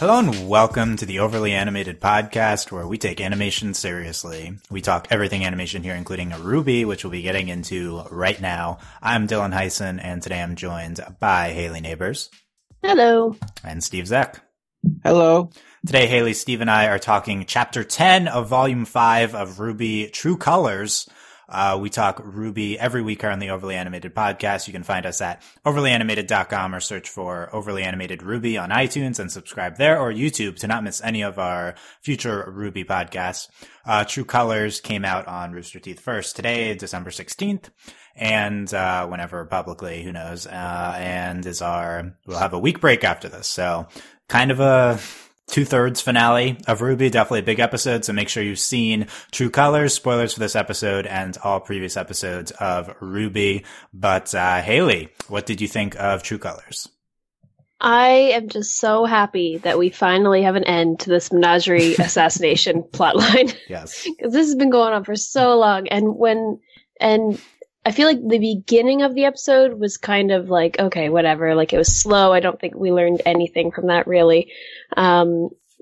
Hello and welcome to the Overly Animated Podcast, where we take animation seriously. We talk everything animation here, including RWBY, which we'll be getting into right now. I'm Dylan Hysen, and today I'm joined by Hayley Nabuurs. Hello. And Steve Zeck. Hello. Today, Hayley, Steve, and I are talking Chapter 10 of Volume 5 of RWBY True Colors. We talk RWBY every week here on the Overly Animated Podcast. You can find us at overlyanimated.com or search for Overly Animated RWBY on iTunes and subscribe there, or YouTube to not miss any of our future RWBY podcasts. True Colors came out on Rooster Teeth first today, December 16th, and whenever publicly, who knows, and we'll have a week break after this. So kind of a 2/3 finale of RWBY, definitely a big episode, so make sure you've seen True Colors, spoilers for this episode, and all previous episodes of RWBY. But Hayley, what did you think of True Colors? I am just so happy that we finally have an end to this Menagerie assassination plotline. Yes. Because this has been going on for so long, and I feel like the beginning of the episode was kind of like, okay, whatever, like it was slow. I don't think we learned anything from that really.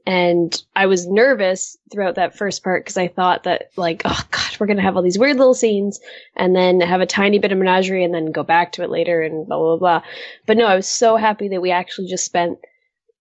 And I was nervous throughout that first part because I thought that like, oh god, we're going to have all these weird little scenes and then have a tiny bit of Menagerie and then go back to it later and blah, blah, blah. But no, I was so happy that we actually just spent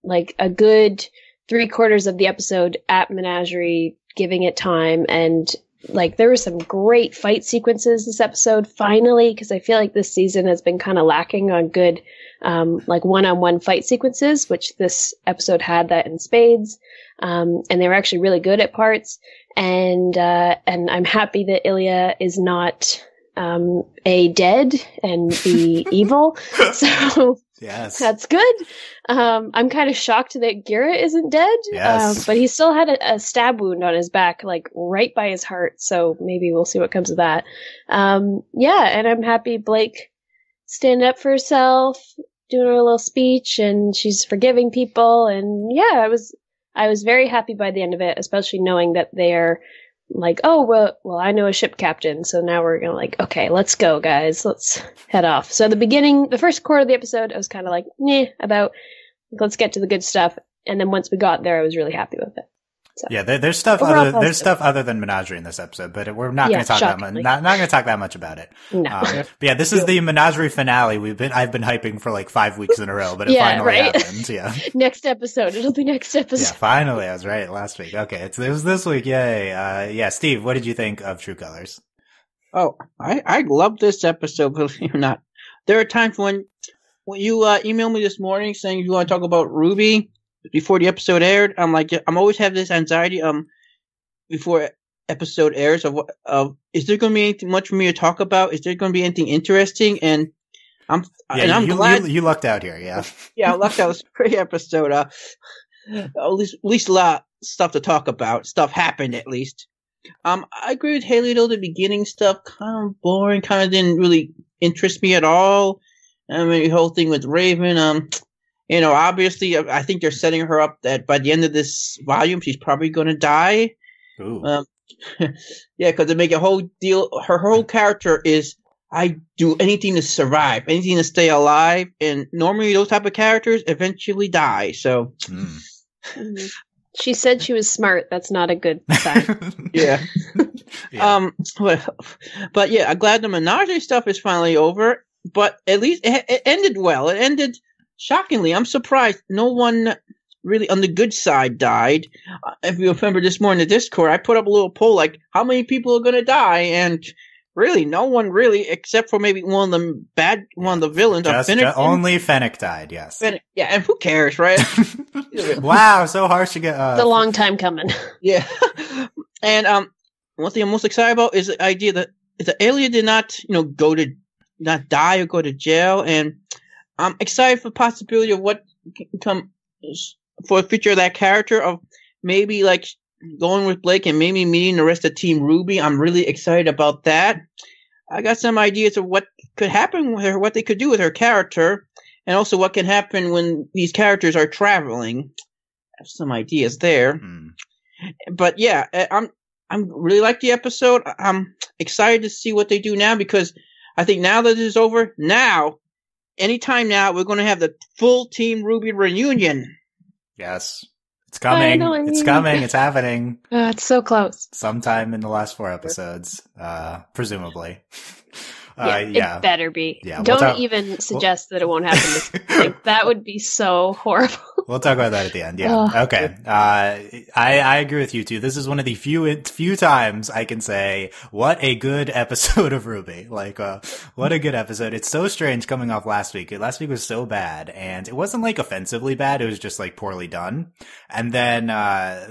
like a good 3/4 of the episode at Menagerie, giving it time. And like there were some great fight sequences this episode finally, because I feel like this season has been kind of lacking on good like one-on-one fight sequences, which this episode had that in spades, and they were actually really good at parts. And I'm happy that Ilia is not a dead and be evil, so yes, that's good. I'm kind of shocked that Gira isn't dead, yes. But he still had a stab wound on his back, like right by his heart, so maybe we'll see what comes of that. Yeah, and I'm happy Blake standing up for herself, doing her little speech, and she's forgiving people, and yeah, I was very happy by the end of it, especially knowing that they're like, oh, well, I know a ship captain, so now we're gonna like, okay, let's go, guys, let's head off. So the first quarter of the episode, I was kind of like, let's get to the good stuff, and then once we got there, I was really happy with it. So, yeah, there's stuff other than Menagerie in this episode, but we're not going to talk that much. Not going to talk that much about it. No. But yeah, this is the Menagerie finale. I've been hyping for like 5 weeks in a row, but it finally happened. Yeah. Next episode. It'll be next episode. Yeah, finally. I was right last week. Okay, it was this week. Yay. Yeah, Steve, what did you think of True Colors? Oh, I love this episode, believe it or not. There are times when you emailed me this morning saying you want to talk about RWBY before the episode aired. I'm like, I'm always have this anxiety before episode airs of is there going to be anything much for me to talk about? Is there going to be anything interesting? And I'm glad you lucked out here. Yeah, yeah, I lucked out. It was a great episode. At least a lot of stuff to talk about. Stuff happened at least. I agree with Hayley though. The beginning stuff kind of boring. Kind of didn't really interest me at all. I mean, the whole thing with Raven. Obviously, I think they're setting her up that by the end of this volume, she's probably going to die. Ooh. Yeah, because they make a whole deal. Her whole character is, I do anything to survive, anything to stay alive. And normally those type of characters eventually die. So. She said she was smart. That's not a good sign. Yeah. Yeah. But yeah, I'm glad the Menagerie stuff is finally over. But at least it ended well. It ended shockingly. I'm surprised no one really on the good side died. If you remember this morning in the Discord, I put up a little poll like, how many people are going to die? And really, no one really, except for maybe one of the villains. Only Fennec died, yes. Yeah, and who cares, right? Wow, so harsh to get. It's a long time coming. Yeah. And one thing I'm most excited about is the idea that Ilia did not, not die or go to jail. And I'm excited for the possibility of what can come for the future of that character, of maybe like going with Blake and maybe meeting the rest of Team RWBY. I'm really excited about that. I got some ideas of what could happen with her, what they could do with her character, and also what can happen when these characters are traveling. I have some ideas there. But yeah, I'm really like the episode. I'm excited to see what they do now, because I think now that this is over, anytime now, we're going to have the full Team RWBY reunion. Yes. It's coming. Finally. It's coming. It's happening. It's so close. Sometime in the last 4 episodes, presumably. It better be. Yeah, Don't even suggest that it won't happen. Like, that would be so horrible. We'll talk about that at the end. Yeah. Okay. I agree with you too. This is one of the few times I can say, what a good episode of RWBY. Like, what a good episode. It's so strange coming off last week. Last week was so bad, and it wasn't like offensively bad. It was just like poorly done. And then,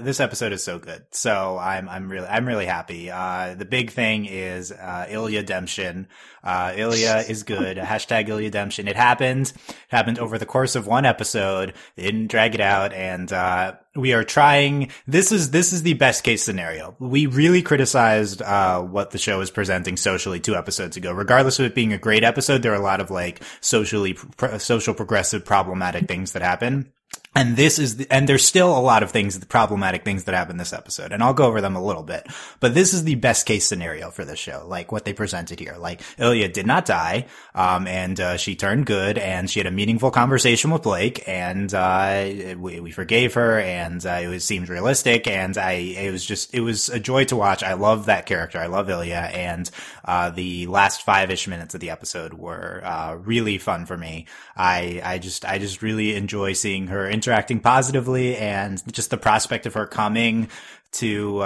this episode is so good. So I'm really happy. The big thing is, Ilia Demption. Ilia is good. Hashtag Ilia Demption. It happened over the course of 1 episode. They didn't drag it out, and we are trying. This is the best case scenario. We really criticized what the show is presenting socially 2 episodes ago. Regardless of it being a great episode, there are a lot of like social progressive problematic things that happen. And there's still a lot of problematic things that happen this episode, and I'll go over them a little bit. But this is the best case scenario for this show, like what they presented here. Like, Ilia did not die, and she turned good, and she had a meaningful conversation with Blake, and we forgave her, and it seemed realistic, and it was a joy to watch. I love that character. I love Ilia, and the last 5-ish minutes of the episode were really fun for me. I just really enjoy seeing her interacting positively, and just the prospect of her coming to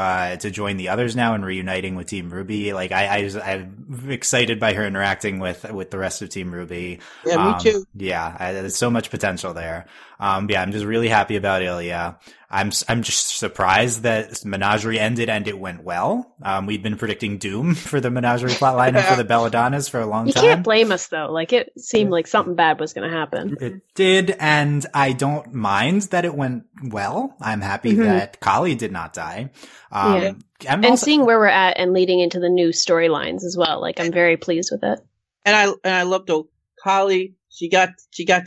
join the others now and reuniting with Team RWBY. Like, I'm excited by her interacting with the rest of Team RWBY. Yeah, me too. Yeah, there's so much potential there. I'm just really happy about Ilia. I'm just surprised that Menagerie ended and it went well. We'd been predicting doom for the Menagerie plotline and for the Belladonnas for a long time. You can't blame us though. Like, it seemed like something bad was going to happen. It did, and I don't mind that it went well. I'm happy that Kali did not die. And seeing where we're at and leading into the new storylines as well. Like, I'm very pleased with it. And I love though Kali. She got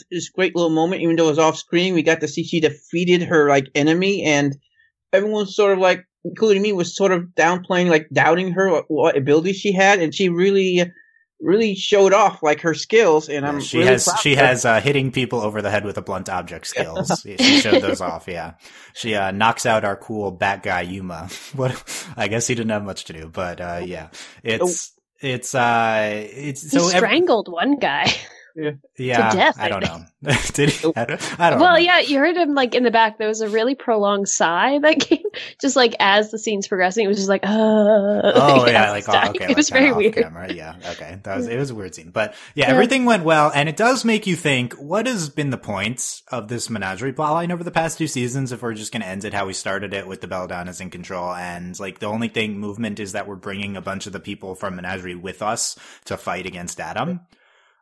this great little moment, even though it was off screen. We got to see she defeated her like enemy, and everyone sort of like, including me, was sort of downplaying, like doubting her what abilities she had, and she really showed off like her skills. And she has hitting people over the head with a blunt object skills. She showed those off. Yeah, she knocks out our cool bat guy Yuma. I guess he didn't have much to do, but yeah, he strangled one guy. Yeah, to death, I don't know. Did he? I don't know. Well, yeah, you heard him like in the back. There was a really prolonged sigh that came, just like as the scene's progressing. It was just like, oh yeah, like okay, it was very weird. Camera. Yeah, okay, it was a weird scene, but yeah, everything went well, and it does make you think: what has been the point of this Menagerie plotline over the past 2 seasons? If we're just going to end it how we started it, with the Belladonnas in control, and like the only movement is that we're bringing a bunch of the people from Menagerie with us to fight against Adam.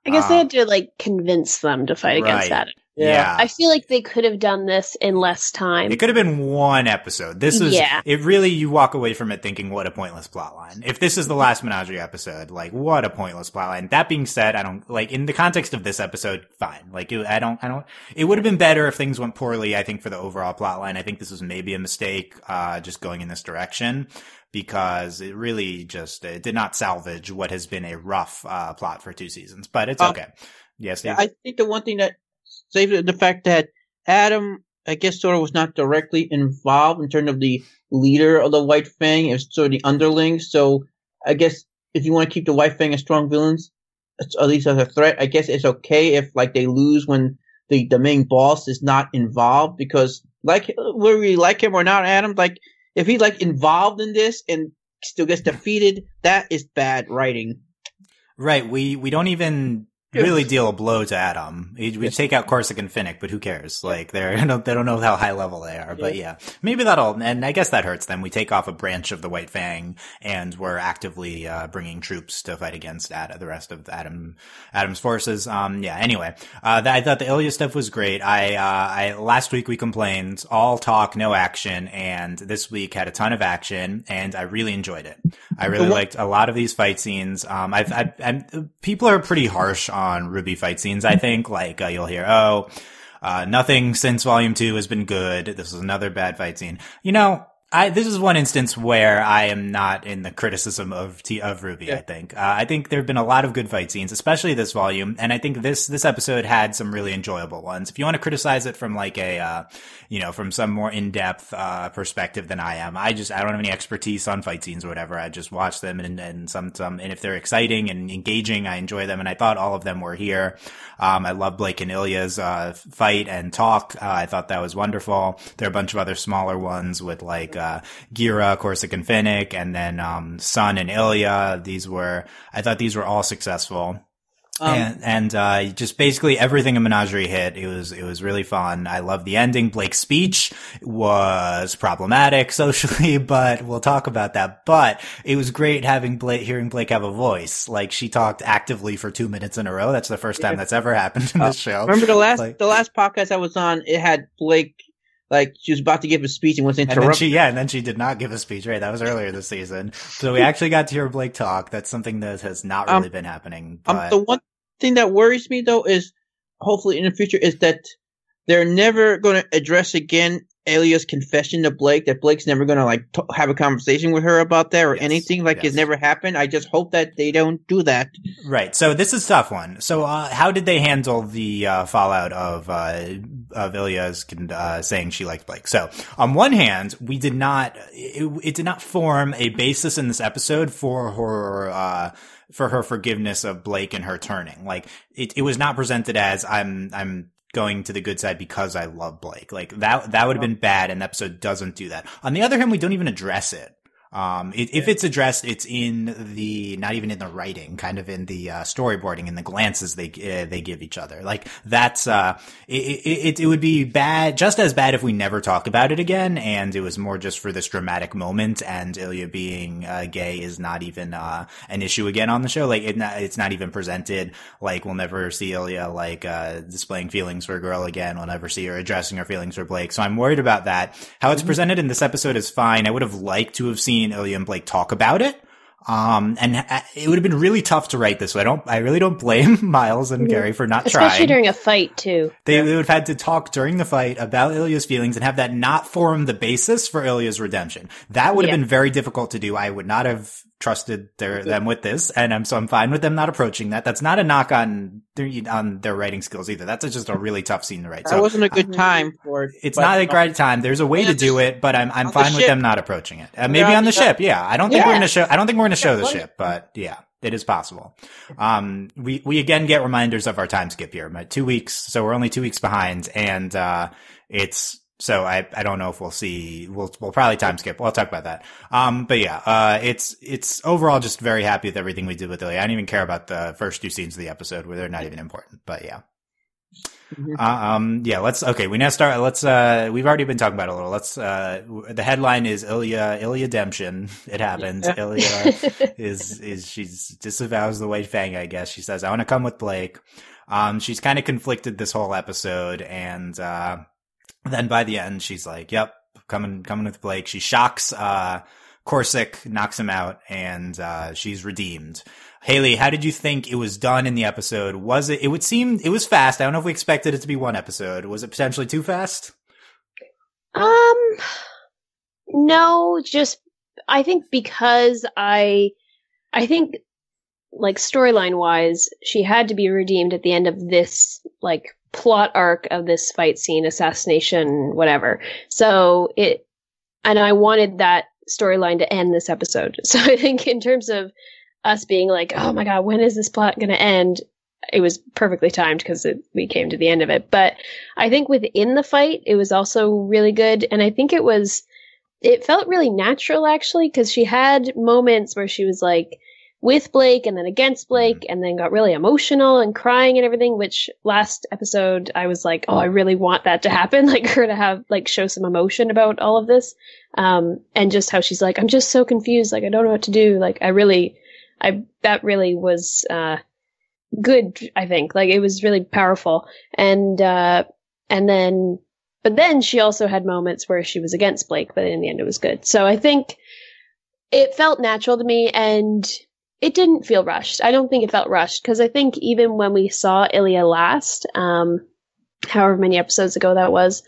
I guess they had to like convince them to fight against Adam. Yeah. I feel like they could have done this in less time. It could have been 1 episode. This was, it really, you walk away from it thinking, what a pointless plotline. If this is the last Menagerie episode, like, what a pointless plotline. That being said, I don't, like, in the context of this episode, fine. Like, it would have been better if things went poorly, I think, for the overall plotline. I think this was maybe a mistake, just going in this direction, because it really just, it did not salvage what has been a rough, plot for 2 seasons, but it's okay. Yes, Steve? I think the one thing that saved the fact that Adam, I guess, sort of was not directly involved in terms of the leader of the White Fang. It was sort of the underling. So I guess if you want to keep the White Fang as strong villains, at least as a threat, I guess it's okay if like they lose when the main boss is not involved, because like whether we like him or not, Adam, like if he's like involved in this and still gets defeated, that is bad writing. Right. We don't even really deal a blow to Adam. We take out Corsic and Finnick, but who cares? Like, they don't know how high level they are. But yeah, maybe and I guess that hurts them. We take off a branch of the White Fang, and we're actively bringing troops to fight against the rest of Adam's forces. Anyway, I thought the Ilia stuff was great. I last week we complained, all talk, no action, and this week had a ton of action, and I really enjoyed it. I really liked a lot of these fight scenes. People are pretty harsh on RWBY fight scenes, I think. Like, you'll hear, nothing since Volume 2 has been good. This was another bad fight scene. You know, This is one instance where I am not in the criticism of RWBY. Yeah. I think there have been a lot of good fight scenes, especially this volume, and I think this episode had some really enjoyable ones. If you want to criticize it from like a from some more in depth perspective than I am, I don't have any expertise on fight scenes or whatever. I just watch them and some and if they're exciting and engaging, I enjoy them, and I thought all of them were here. I love Blake and Ilya's fight and talk. I thought that was wonderful. There are a bunch of other smaller ones with like Gira, Corsic, and Finnick, and then Sun and Ilya. I thought these were all successful. And just basically everything in Menagerie hit. It was really fun. I love the ending. Blake's speech was problematic socially, but we'll talk about that. But it was great hearing Blake have a voice. Like, she talked actively for 2 minutes in a row. That's the first time that's ever happened in this show. Remember the last podcast I was on, it had Blake, like, she was about to give a speech and was interrupted. And then she did not give a speech, right? That was earlier this season. So we actually got to hear Blake talk. That's something that has not really been happening. But the one thing that worries me, though, is hopefully in the future is that they're never going to address again Ilya's confession to Blake, that Blake's never going to have a conversation with her about that or anything. It never happened. I just hope that they don't do that. Right. So this is a tough one. So how did they handle the fallout of Ilya's saying she liked Blake? So on one hand, it did not form a basis in this episode for her forgiveness of Blake and her turning. Like, it was not presented as I'm going to the good side because I love Blake. Like, that would have been bad, and the episode doesn't do that. On the other hand, we don't even address it. If it's addressed, it's not even in the writing, kind of in the storyboarding and the glances they give each other. Like, that's it would be bad, just as bad if we never talk about it again, and it was more just for this dramatic moment, and Ilya being gay is not even an issue again on the show. Like, it's not even presented. Like, we'll never see Ilya displaying feelings for a girl again. We'll never see her addressing her feelings for Blake. So I'm worried about that. How it's presented in this episode is fine. I would have liked to have seen Ilia and Blake talk about it. And it would have been really tough to write this. I really don't blame Miles and Gary for not trying. Especially during a fight, too. They would have had to talk during the fight about Ilya's feelings and have that not form the basis for Ilya's redemption. That would have been very difficult to do. I would not have trusted them with this, and I'm fine with them not approaching that. That's not a knock on their writing skills either. That's just a really tough scene to write. So it wasn't a good time for it. It's not a great time. There's a way to do it, but I'm fine with them not approaching it. Maybe on the ship, I don't think we're gonna show the ship, but yeah. It is possible. We again get reminders of our time skip here. 2 weeks, so we're only 2 weeks behind, and so I don't know if we'll probably time skip. We'll talk about that. But yeah, it's overall just very happy with everything we did with Ilya. I don't even care about the first 2 scenes of the episode where they're not even important, but yeah. We now start. We've already been talking about it a little. The headline is Ilya-demption. It happens. Ilya she's disavows the white fang, I guess. She says, I want to come with Blake. She's kind of conflicted this whole episode, and then by the end, she's like, yep, coming with Blake. She shocks Corsic, knocks him out, and she's redeemed. Hayley, how did you think it was done in the episode? It would seem it was fast. I don't know if we expected it to be one episode. Was it potentially too fast? No, just, I think because I think, like, storyline wise, she had to be redeemed at the end of this, like, plot arc of this fight scene, assassination, whatever. So and I wanted that storyline to end this episode. So I think in terms of us being like, oh my God, when is this plot going to end? It was perfectly timed because we came to the end of it. But I think within the fight, it was also really good. And I think it felt really natural, actually, because she had moments where she was like with Blake and then against Blake and then got really emotional and crying and everything, which last episode I was like, oh, I really want that to happen. Like, her to have, like, show some emotion about all of this. And just how she's like, I'm just so confused. Like, I don't know what to do. Like, that really was, good, I think. Like, it was really powerful. But then she also had moments where she was against Blake, but in the end it was good. So I think it felt natural to me, and it didn't feel rushed. I don't think it felt rushed, because I think even when we saw Ilia last, however many episodes ago that was,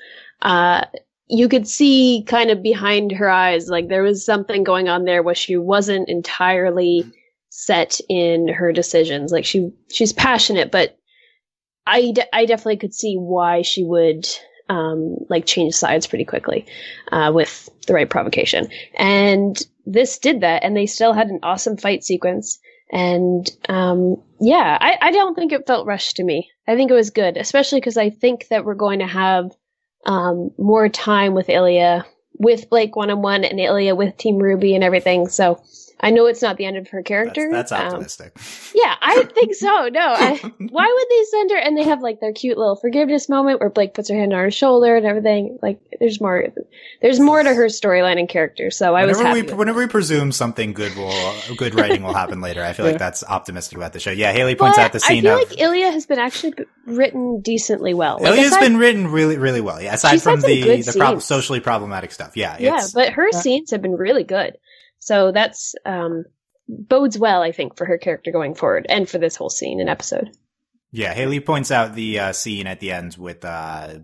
you could see kind of behind her eyes, like there was something going on there where she wasn't entirely set in her decisions. Like she's passionate, but I definitely could see why she would like change sides pretty quickly with the right provocation. And this did that, and they still had an awesome fight sequence. And I don't think it felt rushed to me. I think it was good, especially because I think that we're going to have more time with Ilia, with Blake one-on-one, and Ilia with Team RWBY and everything. So I know it's not the end of her character. That's optimistic. Yeah, I think so. No, why would they send her? And they have like their cute little forgiveness moment where Blake puts her hand on her shoulder and everything. Like, there's more to her storyline and character. So I was happy. Whenever we presume something good writing will happen later, I feel like that's optimistic about the show. Yeah, Hayley points out the scene. I feel like Ilia has been actually written decently well. Like, Ilia's been written really, really well. Yeah, aside from the socially problematic stuff. Yeah, but her scenes have been really good. So that's bodes well, I think, for her character going forward and for this whole scene and episode. Yeah, Hayley points out the scene at the end with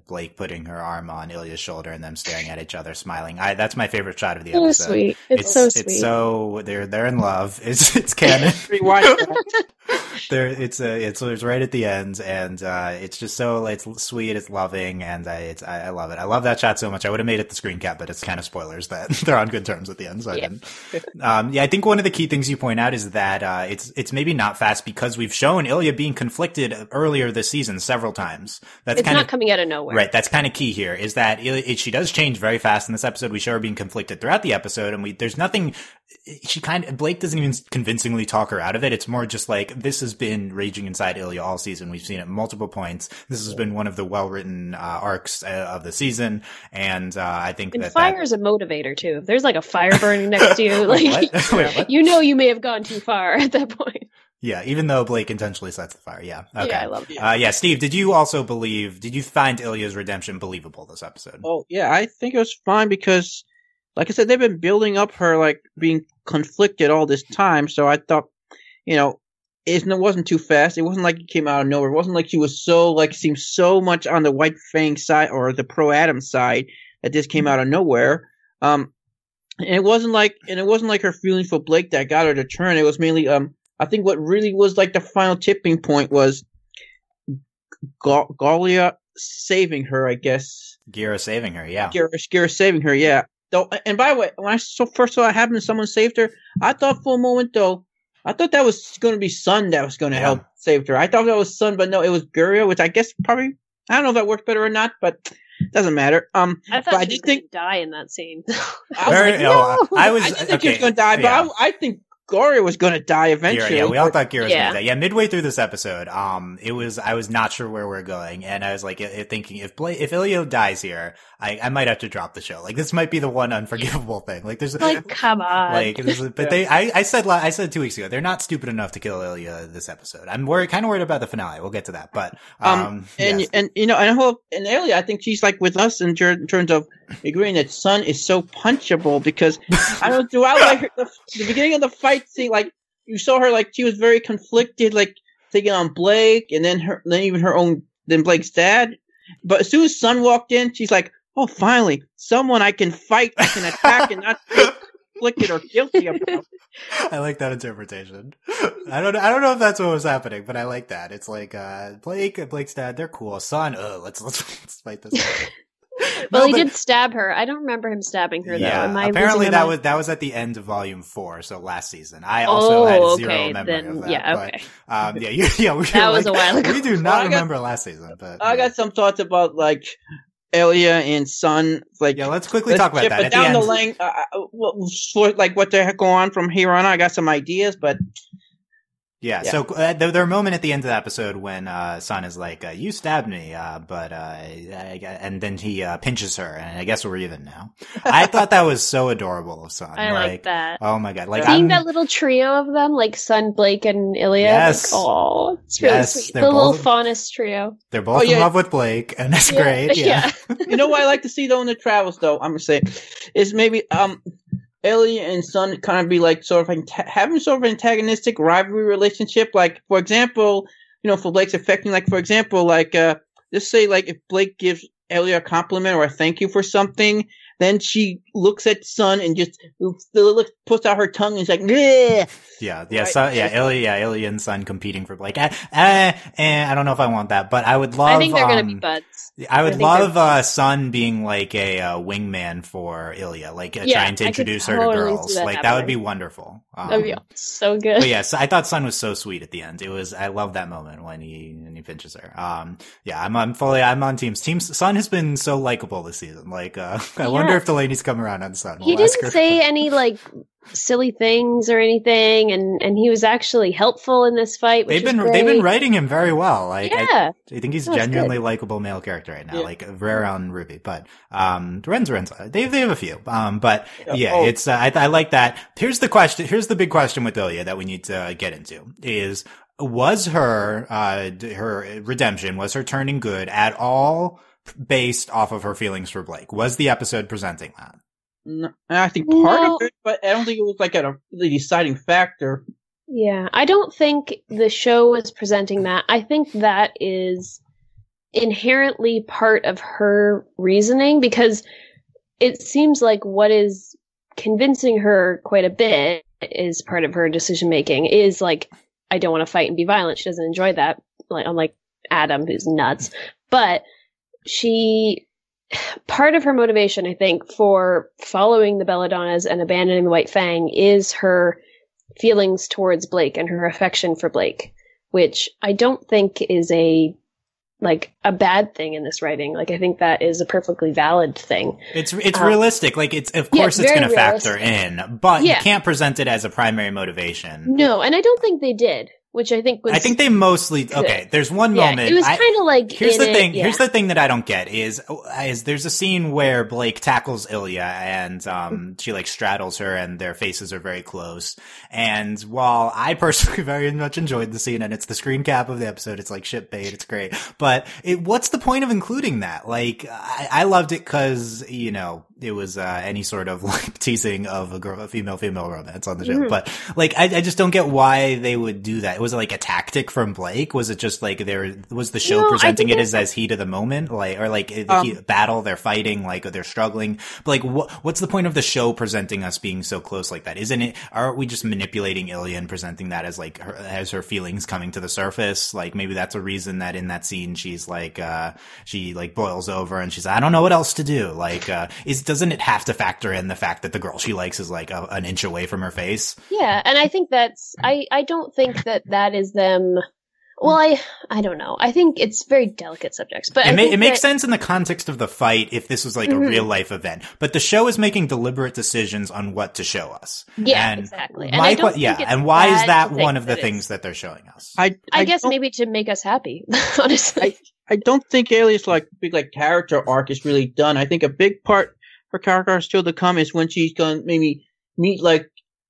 Blake putting her arm on Ilia's shoulder and them staring at each other, smiling. That's my favorite shot of the episode. So sweet. It's so sweet. It's so they're in love. It's canon. It's right at the end, and it's just so it's sweet, it's loving, and I love it. I love that shot so much. I would have made it the screen cap, but it's kind of spoilers that they're on good terms at the end, so I didn't. I think one of the key things you point out is that it's maybe not fast because we've shown Ilia being conflicted earlier this season several times. It's not coming out of nowhere. Right, that's kind of key here, is that she does change very fast in this episode. We show her being conflicted throughout the episode, and there's nothing, Blake doesn't even convincingly talk her out of it. It's more just like, this has been raging inside Ilia all season. We've seen it multiple points. This has been one of the well-written arcs of the season, and I think that fire is a motivator too. If there's like a fire burning next to you, like what? You may have gone too far at that point. Yeah, even though Blake intentionally sets the fire. Yeah. Okay. Yeah, I love it. Steve, did you find Ilia's redemption believable this episode? Oh, yeah, I think it was fine because, like I said, they've been building up her, like, being conflicted all this time, so I thought, it wasn't too fast. It wasn't like it came out of nowhere. It wasn't like she was seemed so much on the White Fang side or the Pro Adam side that this came out of nowhere. And it wasn't like her feeling for Blake that got her to turn. It was mainly, I think what really was like the final tipping point was Gira saving her, I guess. Gira saving her, yeah. Gira saving her, yeah. Though, and by the way, when I first saw it happen and someone saved her, I thought for a moment, though, that was going to be Sun that was going to help save her. I thought that was Sun, but no, it was Gira, which I guess probably, I don't know if that worked better or not, but doesn't matter. I thought she was going to die in that scene. I didn't think she was going to die, but I think Gira was going to die eventually. Yeah, we all thought Gira was going to die. Yeah, midway through this episode, I was not sure where we're going, and I was like thinking if Ilia dies here, I might have to drop the show. Like, this might be the one unforgivable thing. Like, there's come on. I said 2 weeks ago, they're not stupid enough to kill Ilia this episode. I'm kind of worried about the finale. We'll get to that, but and Ilia, I think she's like with us in terms of agreeing that Sun is so punchable because I don't know, throughout like the beginning of the fight scene, like you saw her like she was very conflicted, like taking on Blake, and then Blake's dad. But as soon as Sun walked in, she's like, "Oh, finally, someone I can fight, I can attack, and not be conflicted or guilty about." I like that interpretation. I don't know if that's what was happening, but I like that. It's like Blake's dad, they're cool. Sun, let's fight this out. Well, he did stab her. I don't remember him stabbing her, though. Apparently that was at the end of Volume 4, so last season. I also had zero memory of that. Yeah, okay. But, that was a while ago. We do not remember last season. But I got some thoughts about, like, Ilia and Sun. Like, yeah, let's quickly talk about that. But down the line, for, like, what the heck go on from here on, I got some ideas, but... Yeah, so there are a moment at the end of the episode when Sun is like, "You stabbed me," and then he pinches her, and I guess we're even now. I thought that was so adorable of Sun. I like that. Oh my god! Like seeing that little trio of them, like Sun, Blake, and Ilia. Yes. Like, it's really sweet. The little faunest trio. They're both in love with Blake, and that's great. Yeah. You know what I like to see though in the travels, though, I'm gonna say, is maybe Ilia and Sun kind of be like sort of having sort of an antagonistic rivalry relationship. Like, for example, for Blake's affecting, like, for example, like, just say, like, if Blake gives Elia a compliment or a thank you for something, then she looks at Sun and just puts out her tongue and is like, bleh. Yeah, Right. so, Ilia and Sun competing for Blake. I don't know if I want that, but I would love. I think they're gonna be buds. I would love Sun being like a wingman for Ilia, like trying to introduce her to girls. That would be wonderful. That'd be so good. But yes, I thought Sun was so sweet at the end. I love that moment when he pinches her. I'm on Teams. Sun has been so likable this season. I wonder if Delaney's come around on Sun. He didn't say any silly things or anything, and he was actually helpful in this fight. They've been writing him very well. I think he's genuinely likable male character right now, rare on RWBY. But Ren's they have a few. It's I like that. Here's the question. Here's the big question with Ilia that we need to get into is. Was her redemption, was her turning good at all based off of her feelings for Blake? Was the episode presenting that? No, I think part of it, but I don't think it was the deciding factor. Yeah, I don't think the show was presenting that. I think that is inherently part of her reasoning because it seems like what is convincing her quite a bit is part of her decision making is I don't want to fight and be violent. She doesn't enjoy that, unlike Adam, who's nuts. But part of her motivation, I think, for following the Belladonnas and abandoning the White Fang is her feelings towards Blake and her affection for Blake, which I don't think is a bad thing in this writing. I think that is a perfectly valid thing. It's realistic. It's going to factor in, but you can't present it as a primary motivation. No, and I don't think they did. Which I think was. I think they mostly. Okay, there's one moment. It was kind of Here's the thing. Here's the thing that I don't get is there's a scene where Blake tackles Ilia and she straddles her and their faces are very close. And while I personally very much enjoyed the scene and it's the screen cap of the episode, it's shit bait. It's great. But what's the point of including that? I loved it because it was any sort of teasing of a female romance on the show. But I just don't get why they would do that. Was it a tactic from Blake? Was it just was the show presenting it as heat of the moment? The battle, they're fighting, they're struggling. But what's the point of the show presenting us being so close like that? Aren't we just manipulating Ilia and presenting that as her feelings coming to the surface? Maybe that's a reason that in that scene she's she boils over and she's I don't know what else to do. Doesn't it have to factor in the fact that the girl she likes is an inch away from her face? Yeah, and I think that's I don't think that is them. Well, I don't know. I think it's very delicate subjects, but it makes sense in the context of the fight if this was a real life event. But the show is making deliberate decisions on what to show us. Yeah, exactly. And why is that one of the things that they're showing us? I guess maybe to make us happy. Honestly, I don't think Ailey's big character arc is really done. I think a big part her character arc still to come is when she's gonna maybe meet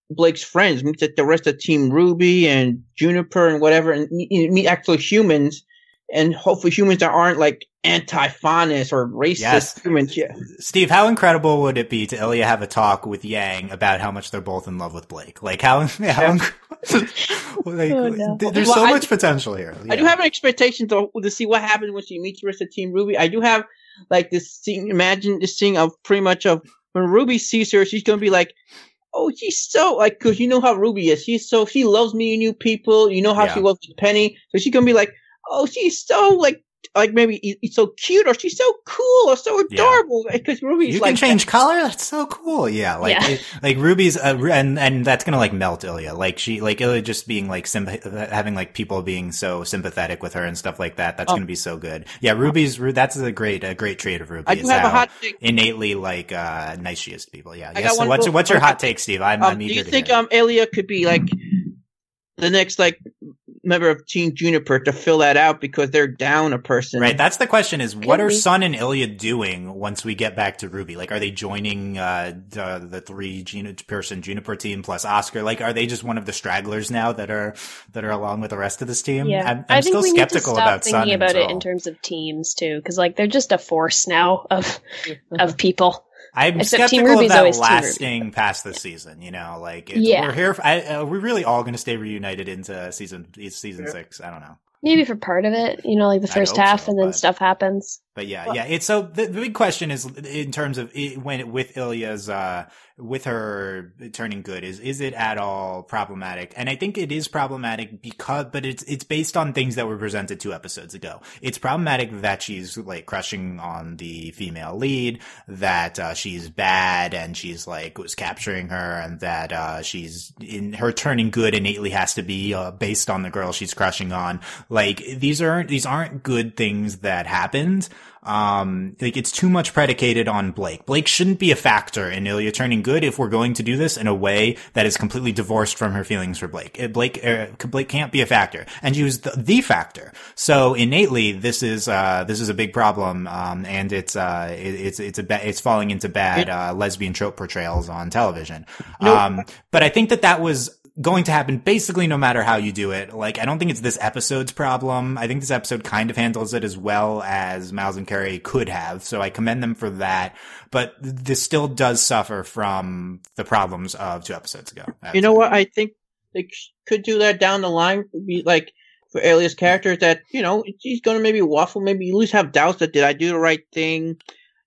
Blake's friends, meet the rest of Team RWBY and Juniper and whatever, and meet actual humans, and hopefully humans that aren't anti-Faunus or racist humans. Yeah. Steve, how incredible would it be to Ilia have a talk with Yang about how much they're both in love with Blake? There's so much potential here. Yeah. I do have an expectation to see what happens when she meets the rest of Team RWBY. I do have this scene. Imagine this scene of pretty much of when RWBY sees her, she's gonna be oh, she's so because you know how RWBY is. She loves meeting new people. You know how she loves Penny, so she's gonna be oh, she's so maybe it's so cute, or she's so cool, or so adorable. Because RWBY's you can change color. That's so cool. Yeah, RWBY's and that's gonna melt Ilia. Ilia just being having people being so sympathetic with her and stuff like that. That's gonna be so good. Yeah, that's a great trait of RWBY. I do have a hot take. Innately nice she is to people. Yeah. Yes. So what's your hot take, Steve? I'm eager to hear. Do you think Ilia could be the next member of Team Juniper to fill that out because they're down a person? Right. That's the question is what are Sun and Ilia doing once we get back to RWBY? Are they joining the 3-person Juniper team plus Oscar? Are they just one of the stragglers now that are along with the rest of this team? Yeah. I'm still skeptical about Sun. Thinking about it in terms of teams too, because they're just a force now of people. I'm skeptical of that lasting past this season. We're here. Are we really all going to stay reunited into season 6? I don't know. Maybe for part of it, the first half, and then stuff happens. But yeah. It's so the big question is in terms of with Ilya's, with her turning good, is it at all problematic? And I think it is problematic but it's based on things that were presented 2 episodes ago. It's problematic that she's like crushing on the female lead, that, she's bad and she's like was capturing her, and that, she's in her turning good innately has to be, based on the girl she's crushing on. Like these aren't good things that happened. Like it's too much predicated on Blake. Blake shouldn't be a factor in Ilia turning good if we're going to do this in a way that is completely divorced from her feelings for Blake. Blake can't be a factor, and she was the factor. So innately, this is a big problem, and it's falling into bad lesbian trope portrayals on television. Nope. But I think that was going to happen basically no matter how you do it. Like, I don't think it's this episode's problem. I think this episode kind of handles it as well as Miles and Carrie could have, so I commend them for that. But this still does suffer from the problems of 2 episodes ago. You know what? I think they could do that down the line. Would be like for Ilia's character that, you know, he's going to maybe waffle, maybe at least have doubts that did I do the right thing?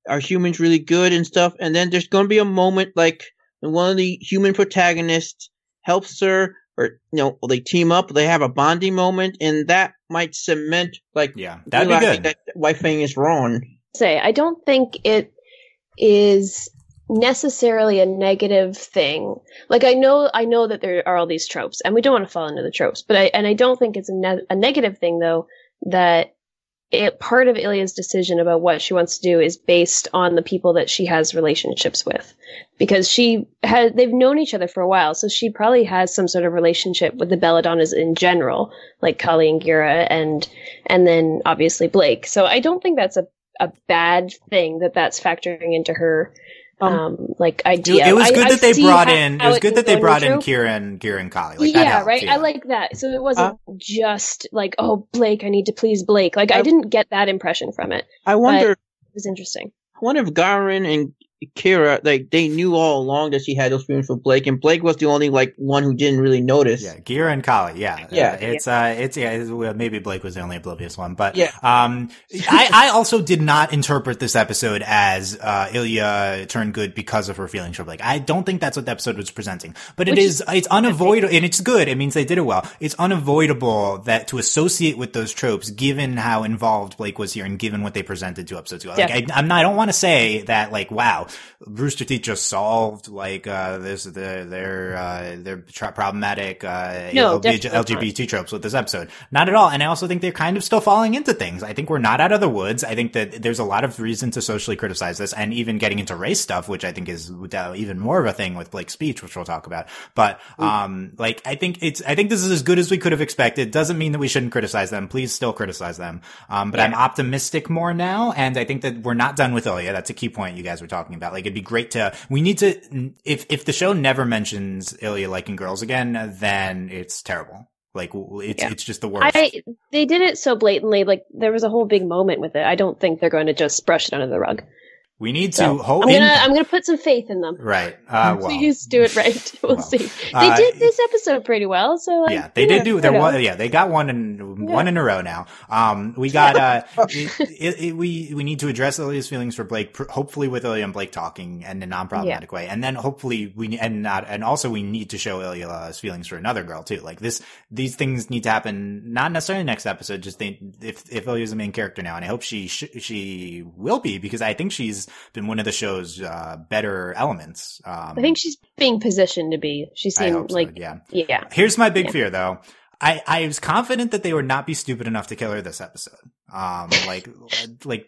Are humans really good and stuff? And then there's going to be a moment like when one of the human protagonists helps her, or, you know, they team up, they have a bonding moment, and that might cement, like, that'd be good. That wife thing is wrong. I don't think it is necessarily a negative thing. Like, I know that there are all these tropes, and we don't want to fall into the tropes, but I don't think it's a negative thing, though, that part of Ilia's decision about what she wants to do is based on the people that she has relationships with, because they've known each other for a while, so she probably has some sort of relationship with the Belladonnas in general, like Kali and Gira, and then obviously Blake. So I don't think that's a bad thing that's factoring into her like idea. It was good that they brought in. It was good that they brought in Gira and Kali. Like, that helped, right. Yeah. I like that. So it wasn't just like, oh, Blake, I need to please Blake. Like I didn't get that impression from it. I wonder. It was interesting. I wonder if Garin and Kira, like, they knew all along that she had those feelings for Blake, and Blake was the only, like, one who didn't really notice. Yeah, Gira and Kali, maybe Blake was the only oblivious one, but, I also did not interpret this episode as, Ilia turned good because of her feelings for Blake. I don't think that's what the episode was presenting, but it's unavoidable, and it's good. It means they did it well. It's unavoidable that to associate with those tropes, given how involved Blake was here and given what they presented 2 episodes ago. Like, I don't want to say that, like, wow, Rooster Teeth just solved like their problematic LGBT tropes with this episode. Not at all. And I also think they're kind of still falling into things. I think we're not out of the woods. I think that there's a lot of reason to socially criticize this, and even getting into race stuff, which I think is even more of a thing with Blake's speech, which we'll talk about. But like I think this is as good as we could have expected. Doesn't mean that we shouldn't criticize them. Please still criticize them. But I'm optimistic more now, and I think that we're not done with Ilia. That's a key point you guys were talking about. Like, it'd be great if the show never mentions Ilia liking girls again, then it's terrible. Like, it's just the worst. They did it so blatantly. Like, there was a whole big moment with it. I don't think they're going to just brush it under the rug. We need to hope. I'm gonna put some faith in them. Right. Please do it right. We'll see. They did this episode pretty well. So like, they did do. They got one in a row now. We got. We need to address Ilia's feelings for Blake. Hopefully, with Ilia and Blake talking in a non-problematic way, and then hopefully we need to show Ilia's feelings for another girl too. Like these things need to happen. Not necessarily next episode. Just if Ilia's the main character now, and I hope she will be, because I think she's been one of the show's better elements. I think she's being positioned to be. She seemed like yeah. Here's my big fear, though. I was confident that they would not be stupid enough to kill her this episode. Like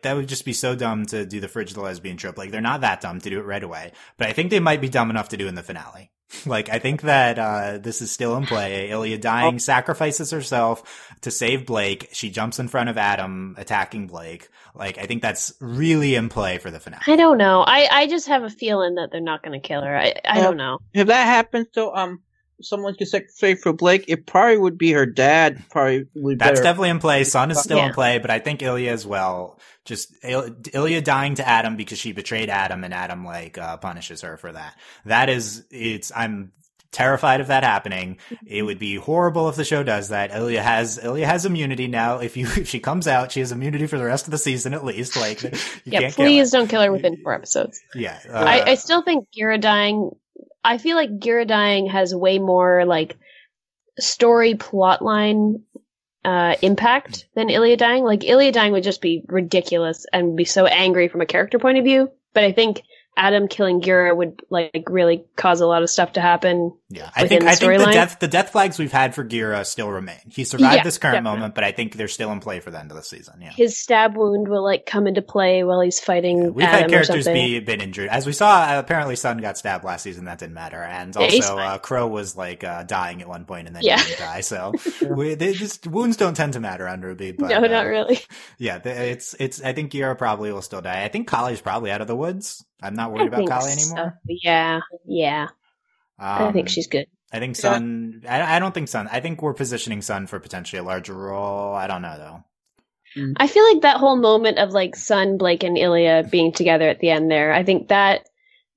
that would just be so dumb to do the fridge the lesbian trope. Like, they're not that dumb to do it right away, but I think they might be dumb enough to do in the finale. Like, I think that this is still in play. Ilia dying, sacrifices herself to save Blake. She jumps in front of Adam, attacking Blake. Like, I think that's really in play for the finale. I don't know. I just have a feeling that they're not going to kill her. I don't know. If that happens, though, someone could sacrifice for Blake, it probably would be her dad. That's definitely in play. Son is still in play, but I think Ilia as well. Just Ilia dying to Adam because she betrayed Adam, and Adam punishes her for that. I'm terrified of that happening. It would be horrible if the show does that. Ilia has immunity now. If she comes out, she has immunity for the rest of the season at least. Like, you can't please don't kill her within 4 episodes. Yeah. I still think Gira dying, I feel like Gira dying has way more like story plotline impact than Ilia dying. Like, Ilia dying would just be ridiculous and be so angry from a character point of view. But I think Adam killing Gira would like really cause a lot of stuff to happen. Yeah, I think the death flags we've had for Gira still remain. He survived this current moment, but I think they're still in play for the end of the season. Yeah, his stab wound will like come into play while he's fighting. Yeah, we've Adam had characters been injured, as we saw. Apparently, Sun got stabbed last season. That didn't matter, and also Crow was like dying at one point and then didn't die. So wounds don't tend to matter on RWBY. But, no, not really. Yeah, it's. I think Gira probably will still die. I think Kali's probably out of the woods. I'm not worried about Kali anymore. So. Yeah. I think she's good. I think Sun. I don't think Sun. I think we're positioning Sun for potentially a larger role. I don't know though. I feel like that whole moment of like Sun, Blake, and Ilia being together at the end there. I think that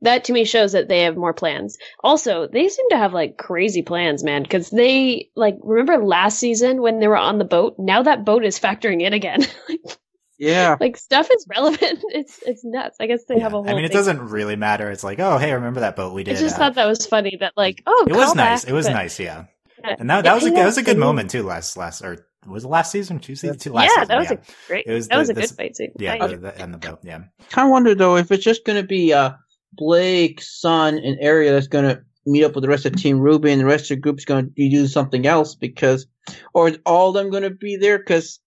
to me shows that they have more plans. Also, they seem to have like crazy plans, man. Because they like remember last season when they were on the boat. Now that boat is factoring in again. Yeah. Like, stuff is relevant. It's nuts. I guess they have a whole it doesn't really matter. It's like, oh, hey, remember that boat we did? I just thought that was funny that, like, oh, it was nice. It was nice, yeah. And that was a good moment, too, last or was it last season? 2 seasons? Last season, that was a great, that was a good fight scene. Yeah, and the boat, yeah. Kind of wonder, though, if it's just going to be Blake, Sun, and Aria that's going to meet up with the rest of Team RWBY and the rest of the group's going to do something else or is all of them going to be there? Because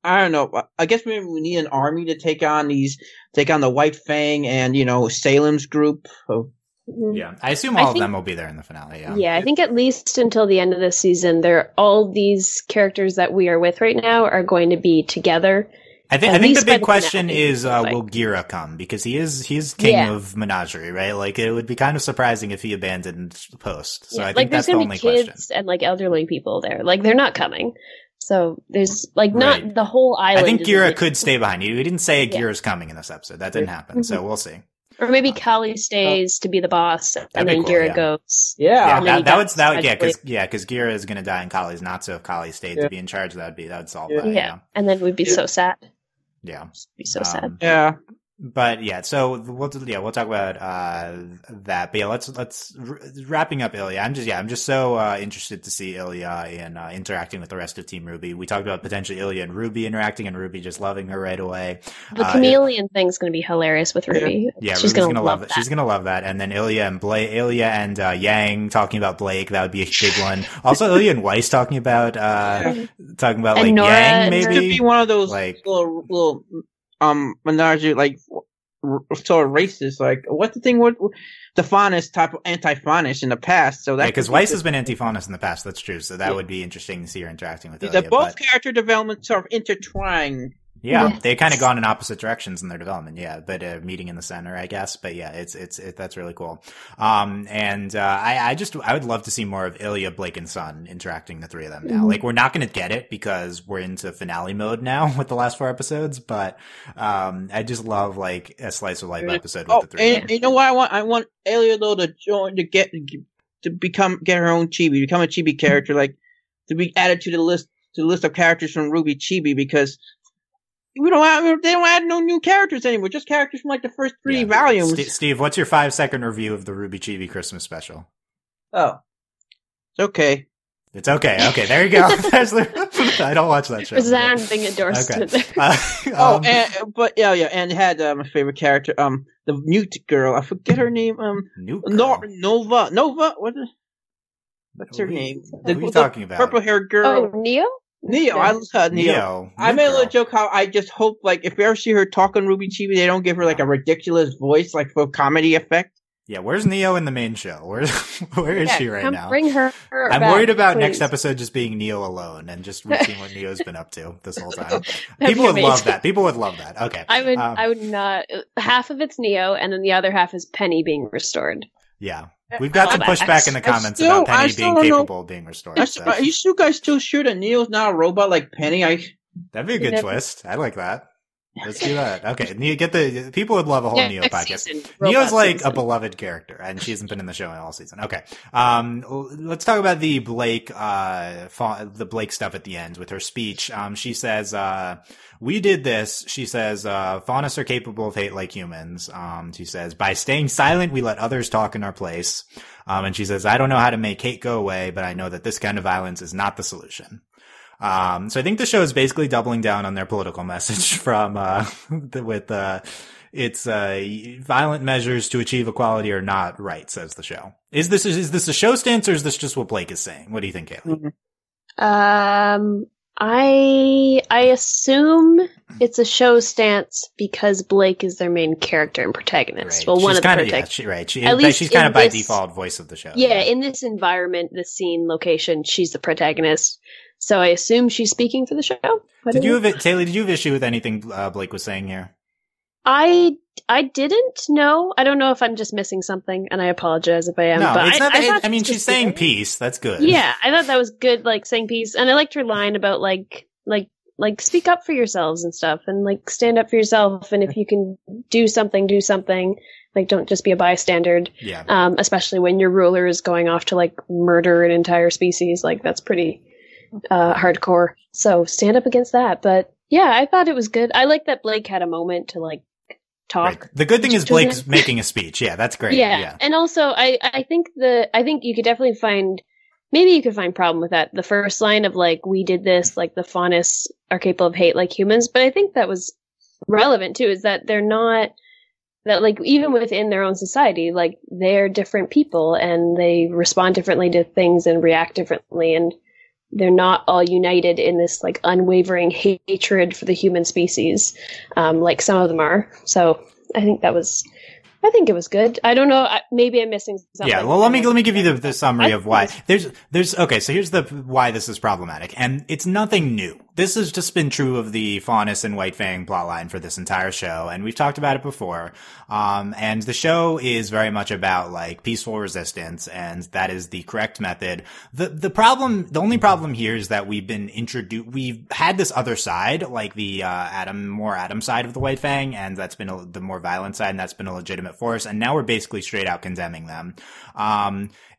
I don't know. I guess maybe we need an army to take on the White Fang and, Salem's group. Yeah. I assume all of them will be there in the finale. Yeah. Yeah. I think at least until the end of this season, all these characters that we are with right now are going to be together. I think the big question is, will Gira come? Because he's king of Menagerie, right? Like, it would be kind of surprising if he abandoned Post. So I think that's the only question. Kids and like elderly people there. Like, they're not coming. So there's like not the whole island. I think Gira could stay behind you. We didn't say Gira's coming in this episode. That didn't happen. So we'll see. Or maybe Kali stays to be the boss, and then Gira goes. Yeah, because Gira is going to die and Kali's not. So if Kali stayed to be in charge, that would solve that. Yeah, and then we'd be so sad. Yeah, be so sad. Yeah. But yeah, so we'll talk about that. But yeah, let's wrapping up Ilia. I'm just so interested to see Ilia in interacting with the rest of Team RWBY. We talked about potentially Ilia and RWBY interacting, and RWBY just loving her right away. The chameleon thing's going to be hilarious with RWBY. Yeah, she's going to love that. She's going to love that. And then Ilia and Yang talking about Blake. That would be a big one. Also, Ilia and Weiss talking about like Nora, Yang. Maybe it could be one of those like little Menagerie, like sort of racist. Like, what's the thing with the Faunus type of anti-Faunus in the past? So that because Weiss has been anti-Faunus in the past. That's true. So that would be interesting to see her interacting with Ilia. Both character development sort of intertwine. Yeah, they kind of gone in opposite directions in their development. Yeah, but meeting in the center, I guess. But yeah, it's that's really cool. I would love to see more of Ilia, Blake, and Sun interacting, the three of them now. Mm-hmm. Like, we're not going to get it because we're into finale mode now with the last 4 episodes. But I just love like a slice of life episode with the three. And you know what I want Ilia though to join get her own chibi, become a chibi character, like to be added to the list of characters from RWBY Chibi, because they don't add no new characters anymore. Just characters from like the first 3 volumes. Steve, what's your 5-second review of the RWBY Chibi Christmas special? Oh, it's okay. It's okay. Okay, there you go. I don't watch that show. Resound being endorsed. Okay. And it had my favorite character, the mute girl. I forget her name. Nova. What's her name? Who are you talking about? Purple-haired girl. Oh, Neo. I love Neo. I made a little joke how I just hope, like, if you ever see her talk on RWBY Chibi, they don't give her like a ridiculous voice, like for comedy effect. Yeah, where's Neo in the main show? Where is she right now? Bring her. I'm worried about next episode just being Neo alone and just seeing what Neo's been up to this whole time. People would love that. Okay, I would not. Half of it's Neo, and then the other half is Penny being restored. Yeah. We've got some pushback in the comments about Penny being capable of being restored. Are you guys still sure that Neo's not a robot like Penny? That'd be a good twist. I like that. Let's do that. Okay, people would love a whole Neo Next podcast. season, Neo's robot like season. a beloved character, and she hasn't been in the show all season. Okay, let's talk about the Blake, the Blake stuff at the end with her speech. She says, "We did this." She says, "Faunus are capable of hate like humans." She says, "By staying silent, we let others talk in our place." And she says, "I don't know how to make hate go away, but I know that this kind of violence is not the solution." So I think the show is basically doubling down on their political message from, it's violent measures to achieve equality are not right, says the show. Is this a show stance, or is this just what Blake is saying? What do you think, Hayley? I assume it's a show stance because Blake is their main character and protagonist. Right. Well, one she's of the kind of, protagonists. at least she's kind of by default voice of the show. Yeah, in this environment, this scene, location, she's the protagonist. So I assume she's speaking for the show. Taylor, did you have issue with anything Blake was saying here? I didn't know. I don't know if I'm just missing something, and I apologize if I am. No, but it's not. I mean, she's saying peace. That's good. Yeah, I thought that was good, like saying peace, and I liked her line about like speak up for yourselves and stuff, and like stand up for yourself, and if you can do something, do something. Like, don't just be a bystander. Yeah. Especially when your ruler is going off to like murder an entire species. Like, that's pretty hardcore. So stand up against that. But yeah, I thought it was good. I like that Blake had a moment to like talk. Right. The good thing is Blake's making a speech. Yeah, that's great. Yeah. And also I think you could definitely maybe you could find problem with that. The first line of like, we did this, like the Faunus are capable of hate like humans. But I think that was relevant too, is that they're not, that like even within their own society, like they're different people and they respond differently to things and react differently. And they're not all united in this like unwavering hatred for the human species, like some of them are. So I think it was good. I don't know. Maybe I'm missing something. Yeah. Well, let me give you the summary of why there's okay. So here's why this is problematic, and it's nothing new. This has just been true of the Faunus and White Fang plotline for this entire show, and we've talked about it before. And the show is very much about like peaceful resistance, and that is the correct method. The only problem here is that we've had this other side, like the Adam side of the White Fang, and that's been the more violent side, and that's been a legitimate force, and now we're basically straight out condemning them.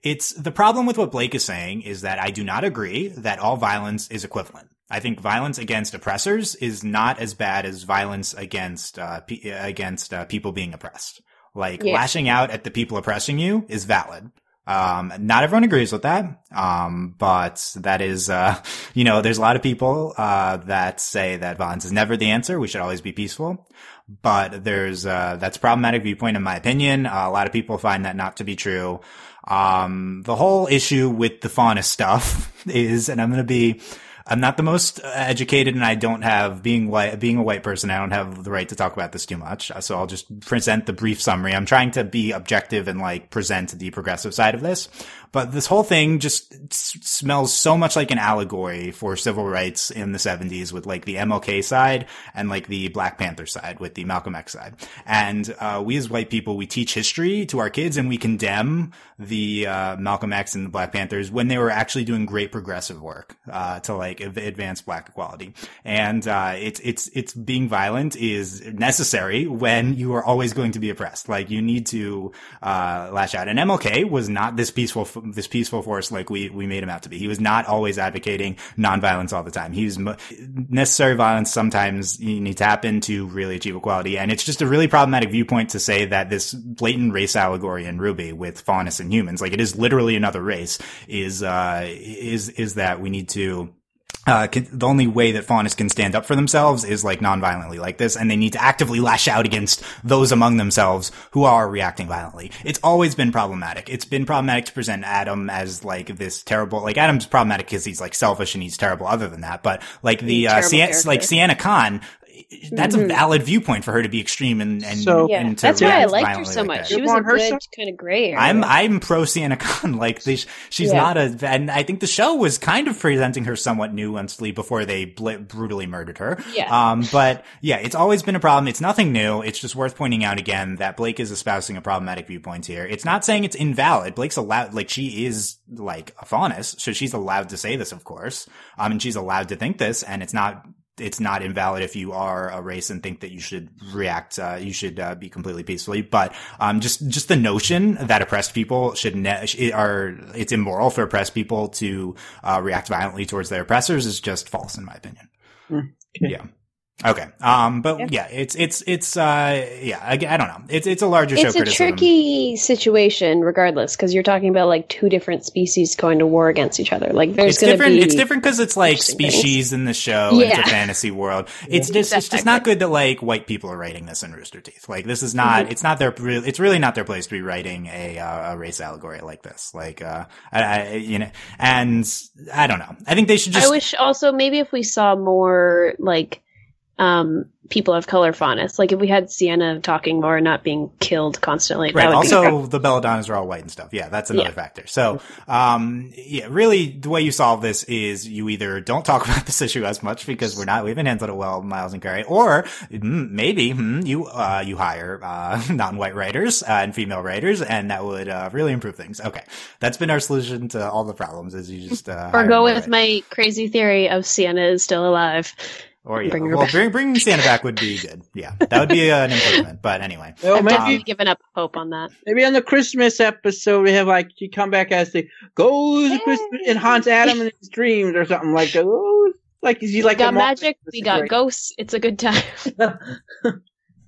It's the problem with what Blake is saying is that I do not agree that all violence is equivalent. I think violence against oppressors is not as bad as violence against people being oppressed. Like lashing out at the people oppressing you is valid. Not everyone agrees with that. But that is, there's a lot of people, that say that violence is never the answer. We should always be peaceful. But that's a problematic viewpoint in my opinion. A lot of people find that not to be true. The whole issue with the Faunus stuff is, and I'm not the most educated, and I don't have, being a white person, I don't have the right to talk about this too much. So I'll just present the brief summary. I'm trying to be objective and like present the progressive side of this. But this whole thing just smells so much like an allegory for civil rights in the 70s with like the MLK side and like the Black Panther side with the Malcolm X side. And we as white people, we teach history to our kids and we condemn the Malcolm X and the Black Panthers when they were actually doing great progressive work to like advance Black equality. And it's being violent is necessary when you are always going to be oppressed. Like you need to lash out. And MLK was not this peaceful force like we made him out to be. He was not always advocating nonviolence all the time. He was necessary violence sometimes you need to happen to really achieve equality. And it's just a really problematic viewpoint to say that this blatant race allegory in RWBY with Faunus and humans, like it is literally another race, is that we need to the only way that Faunus can stand up for themselves is like non-violently like this, and they need to actively lash out against those among themselves who are reacting violently. It's always been problematic. It's been problematic to present Adam as like this terrible, like Adam's problematic because he's like selfish and he's terrible other than that, but like the Sienna Khan, that's a valid viewpoint for her to be extreme and to that's why I liked her so like much. That. She was a good kind of gray area. I'm pro Sienna Khan. Like she's not and I think the show was kind of presenting her somewhat nuancedly before they brutally murdered her. Yeah. But yeah, it's always been a problem. It's nothing new. It's just worth pointing out again that Blake is espousing a problematic viewpoint here. It's not saying it's invalid. Blake's allowed, like she is like a Faunus, so she's allowed to say this, of course. And she's allowed to think this, and it's not it's not invalid if you are a race and think that you should react, be completely peacefully. But, just the notion that oppressed people it's immoral for oppressed people to, react violently towards their oppressors is just false, in my opinion. Okay. Yeah. Okay. But yeah, I don't know. It's a larger show criticism. It's a tricky situation regardless, because you're talking about like two different species going to war against each other. Like there's going to be It's different because it's like species in the show and it's a fantasy world. It's just not good that like white people are writing this in Rooster Teeth. Like this is not, it's really not their place to be writing a race allegory like this. Like, and I don't know. I think they should just. I wish also maybe if we saw more like, people of color faunus. Like if we had Sienna talking more and not being killed constantly. Right. Also, the Belladonnas are all white and stuff. Yeah, that's another factor. So, really, the way you solve this is you either don't talk about this issue as much because we haven't handled it well, Miles and Carrie, or maybe you hire non-white writers and female writers, and that would really improve things. Okay, that's been our solution to all the problems. Is you just or go with my crazy theory of Sienna is still alive. Or bringing Sienna back would be good. Yeah, that would be an improvement. But anyway, well, maybe given up hope on that. Maybe on the Christmas episode we have like she come back as the goes Christmas and haunts Adam in his dreams or something like that. Like is he like we got magic? We got ghosts. It's a good time.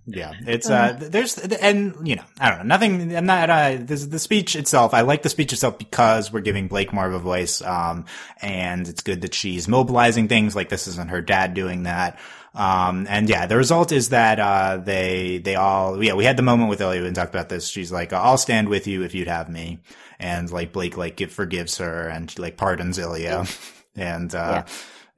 Yeah, it's there's and I don't know, nothing. I'm not the speech itself. I like the speech itself because we're giving Blake more of a voice, and it's good that she's mobilizing things. Like this isn't her dad doing that. And yeah, the result is that they all we had the moment with Ilia and talked about this. She's like, I'll stand with you if you'd have me, and like Blake like forgives her and she like pardons Ilia, and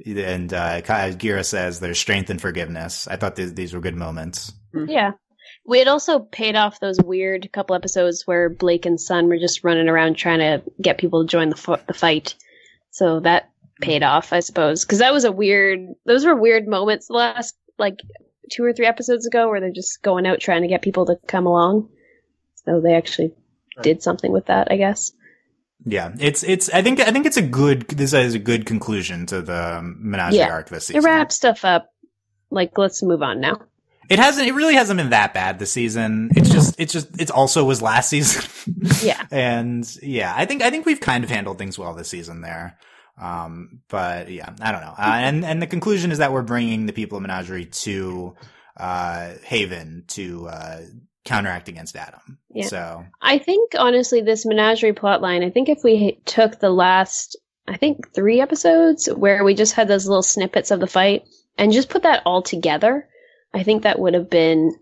Gira says there's strength in forgiveness. I thought these were good moments. Yeah. We had also paid off those weird couple episodes where Blake and Sun were just running around trying to get people to join the fight. So that paid off, I suppose. Because those were weird moments the last, like, 2 or 3 episodes ago where they're just going out trying to get people to come along. So they actually did something with that, I guess. Yeah, I think this is a good conclusion to the Menagerie arc this season. It wraps stuff up. Like, let's move on now. It really hasn't been that bad this season. It also was last season. Yeah. And yeah, I think we've kind of handled things well this season there. But yeah, I don't know. And the conclusion is that we're bringing the people of Menagerie to, Haven to, counteract against Adam. Yeah. So I think honestly, this Menagerie plotline, I think if we took the last, 3 episodes where we just had those little snippets of the fight and just put that all together, I think that would have been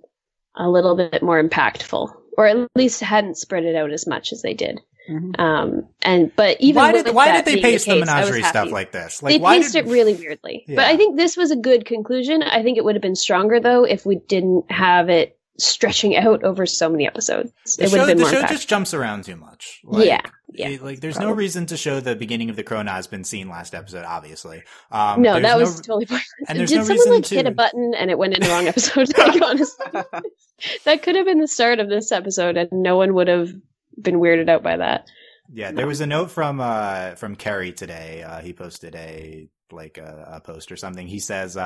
a little bit more impactful, or at least hadn't spread it out as much as they did. Mm-hmm. But even why did they pace the Menagerie stuff like this? Like, they paced it really weirdly. Yeah. But I think this was a good conclusion. I think it would have been stronger though if we didn't have it stretching out over so many episodes. It would have been more impactful. The show just jumps around too much. Yeah. There's no reason to show the beginning of the Chrono has been seen last episode, obviously. No, that was totally pointless. Did someone hit a button and it went in the wrong episode? Like, honestly, that could have been the start of this episode, and no one would have been weirded out by that. Yeah, there was a note from Kerry today. He posted a post or something. He says,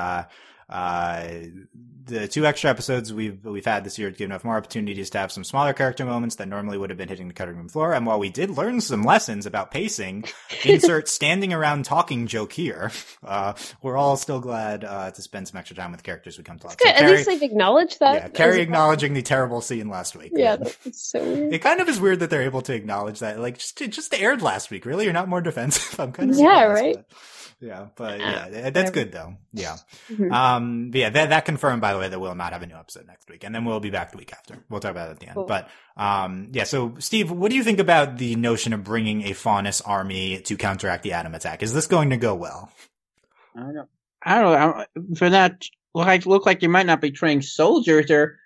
the 2 extra episodes we've had this year have given us more opportunities to have some smaller character moments that normally would have been hitting the cutting room floor. And while we did learn some lessons about pacing, insert standing around talking joke here, we're all still glad to spend some extra time with characters we come to love. So at least they've acknowledged that. Yeah, Carrie acknowledging the terrible scene last week. Yeah, that's so weird. It kind of is weird that they're able to acknowledge that. Like, just aired last week. Really? You're not more defensive? I'm kind of surprised, right? But that's good though. Yeah. Mm-hmm. That confirmed, by the way, that we'll not have a new episode next week, and then we'll be back the week after. We'll talk about it at the end. Cool. But, so Steve, what do you think about the notion of bringing a Faunus army to counteract the Adam attack? Is this going to go well? I don't know. For that, look like they might not be trained soldiers, or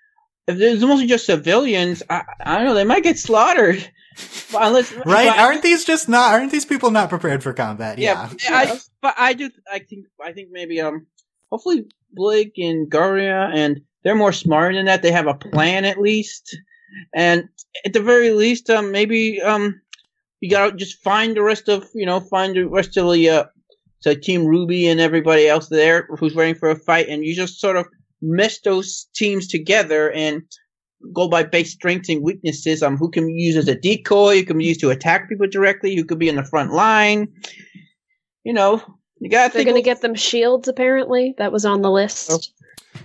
if there's mostly just civilians, I don't know, they might get slaughtered. Aren't these people not prepared for combat? Yeah. I think maybe, hopefully Blake and Garia, and they're more smart than that. They have a plan at least. And at the very least, maybe, you gotta just find the rest of the to Team RWBY and everybody else there who's waiting for a fight, and you just sort of mesh those teams together and go by base strengths and weaknesses. Who can be used as a decoy, who can be used to attack people directly, who could be in the front line. You know, you gotta They're going to get them shields, apparently. That was on the list. Oh.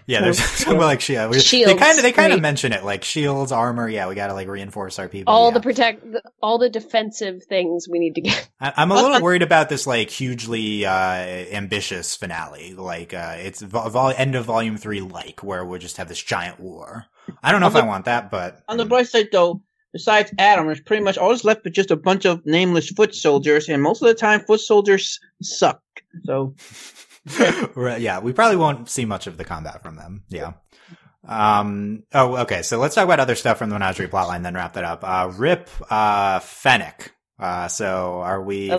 Yeah, there's something like shields. They kind of mention it, like shields, armor. Yeah, we got to like reinforce our people. All the defensive things we need to get. I'm a little worried about this like hugely ambitious finale. Like it's end of volume 3, like where we'll just have this giant war. I don't know if I want that, but on the bright side though, besides Adam, there's pretty much all that's left but just a bunch of nameless foot soldiers, and most of the time foot soldiers suck. So. Yeah, we probably won't see much of the combat from them. Yeah. Okay. So let's talk about other stuff from the Menagerie plotline, then wrap that up. Rip, Fennec. So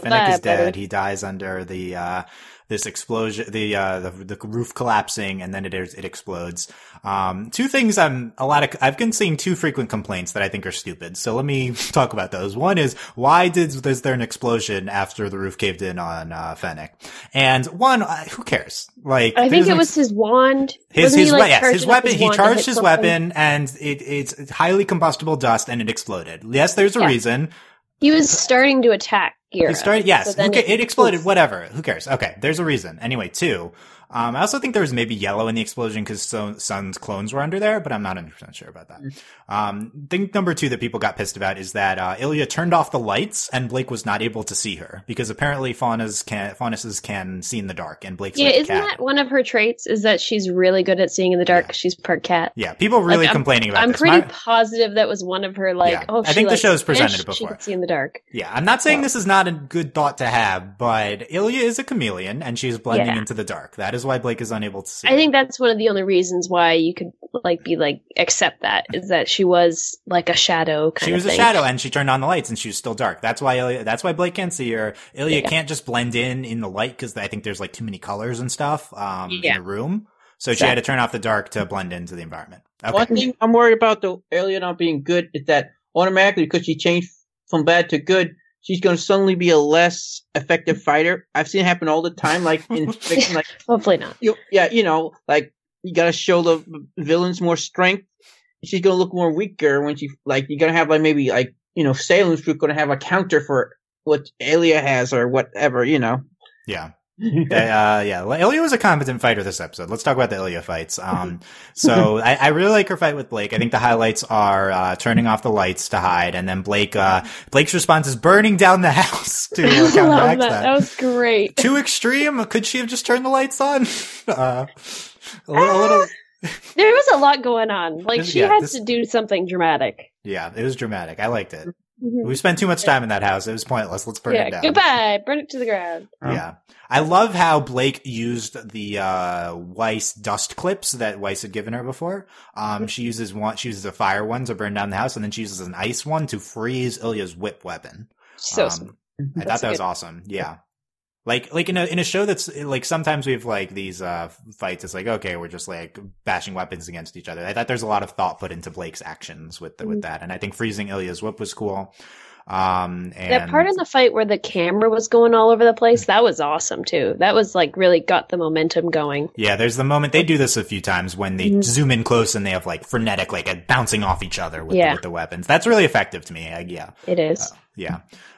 Fennec is dead. He dies under the, this explosion, the roof collapsing, and then it explodes. Two things I've been seeing two frequent complaints that I think are stupid. So let me talk about those. One is, why is there an explosion after the roof caved in on, Fennec? And one, who cares? Like, I think it was his wand. His weapon. He charged his weapon, and it's highly combustible dust, and it exploded. Yes, there's a reason. He was starting to attack Gira. He started, yes. It exploded, whatever. Who cares? Okay, there's a reason. Anyway, 2. I also think there was maybe yellow in the explosion because Sun's clones were under there, but I'm not 100% sure about that. Thing number 2 that people got pissed about is that, Ilia turned off the lights and Blake was not able to see her because apparently faunesses can see in the dark and Blake's like a cat. Isn't that one of her traits is that she's really good at seeing in the dark because she's part cat? Yeah, people really complaining about this. I'm pretty positive that was one of her, I think the show's presented it before. She can see in the dark. Yeah, I'm not saying this is not a good thought to have, but Ilia is a chameleon and she's blending into the dark. That is why Blake is unable to see. I think that's one of the only reasons why you could accept that is that she was like a shadow kind of thing. She was a shadow and she turned on the lights and she was still dark. That's why Blake can't see her. Ilia can't just blend in the light because I think there's like too many colors and stuff in the room. So she had to turn off the dark to blend into the environment. Okay. One thing I'm worried about the Ilia not being good is that automatically because she changed from bad to good, she's going to suddenly be a less effective fighter. I've seen it happen all the time, like in fiction. Like, hopefully not. You got to show the villains more strength. She's going to look more weaker when you're going to have Salem's group going to have a counter for what Ilia has or whatever, Yeah. Ilia was a competent fighter this episode. Let's talk about the Ilia fights. So I really like her fight with Blake. I think the highlights are, turning off the lights to hide, and then Blake's response is burning down the house to counteract that. That was great. Too extreme? Could she have just turned the lights on? A little. There was a lot going on. She had to do something dramatic. Yeah, it was dramatic. I liked it. Mm-hmm. We spent too much time in that house. It was pointless. Let's burn it down. Goodbye. Burn it to the ground. Yeah. I love how Blake used the Weiss dust clips that Weiss had given her before. She uses a fire one to burn down the house, and then she uses an ice one to freeze Ilya's whip weapon. So I thought that was awesome. Yeah. Like in a show that's like sometimes we have like these fights. It's like, okay, we're just like bashing weapons against each other. I thought there's a lot of thought put into Blake's actions with that, and I think freezing Ilya's whip was cool. And that part in the fight where the camera was going all over the place, that was awesome too. That was like really got the momentum going. Yeah, there's the moment they do this a few times when they zoom in close and they have like frenetic like bouncing off each other with the weapons. That's really effective to me. It is.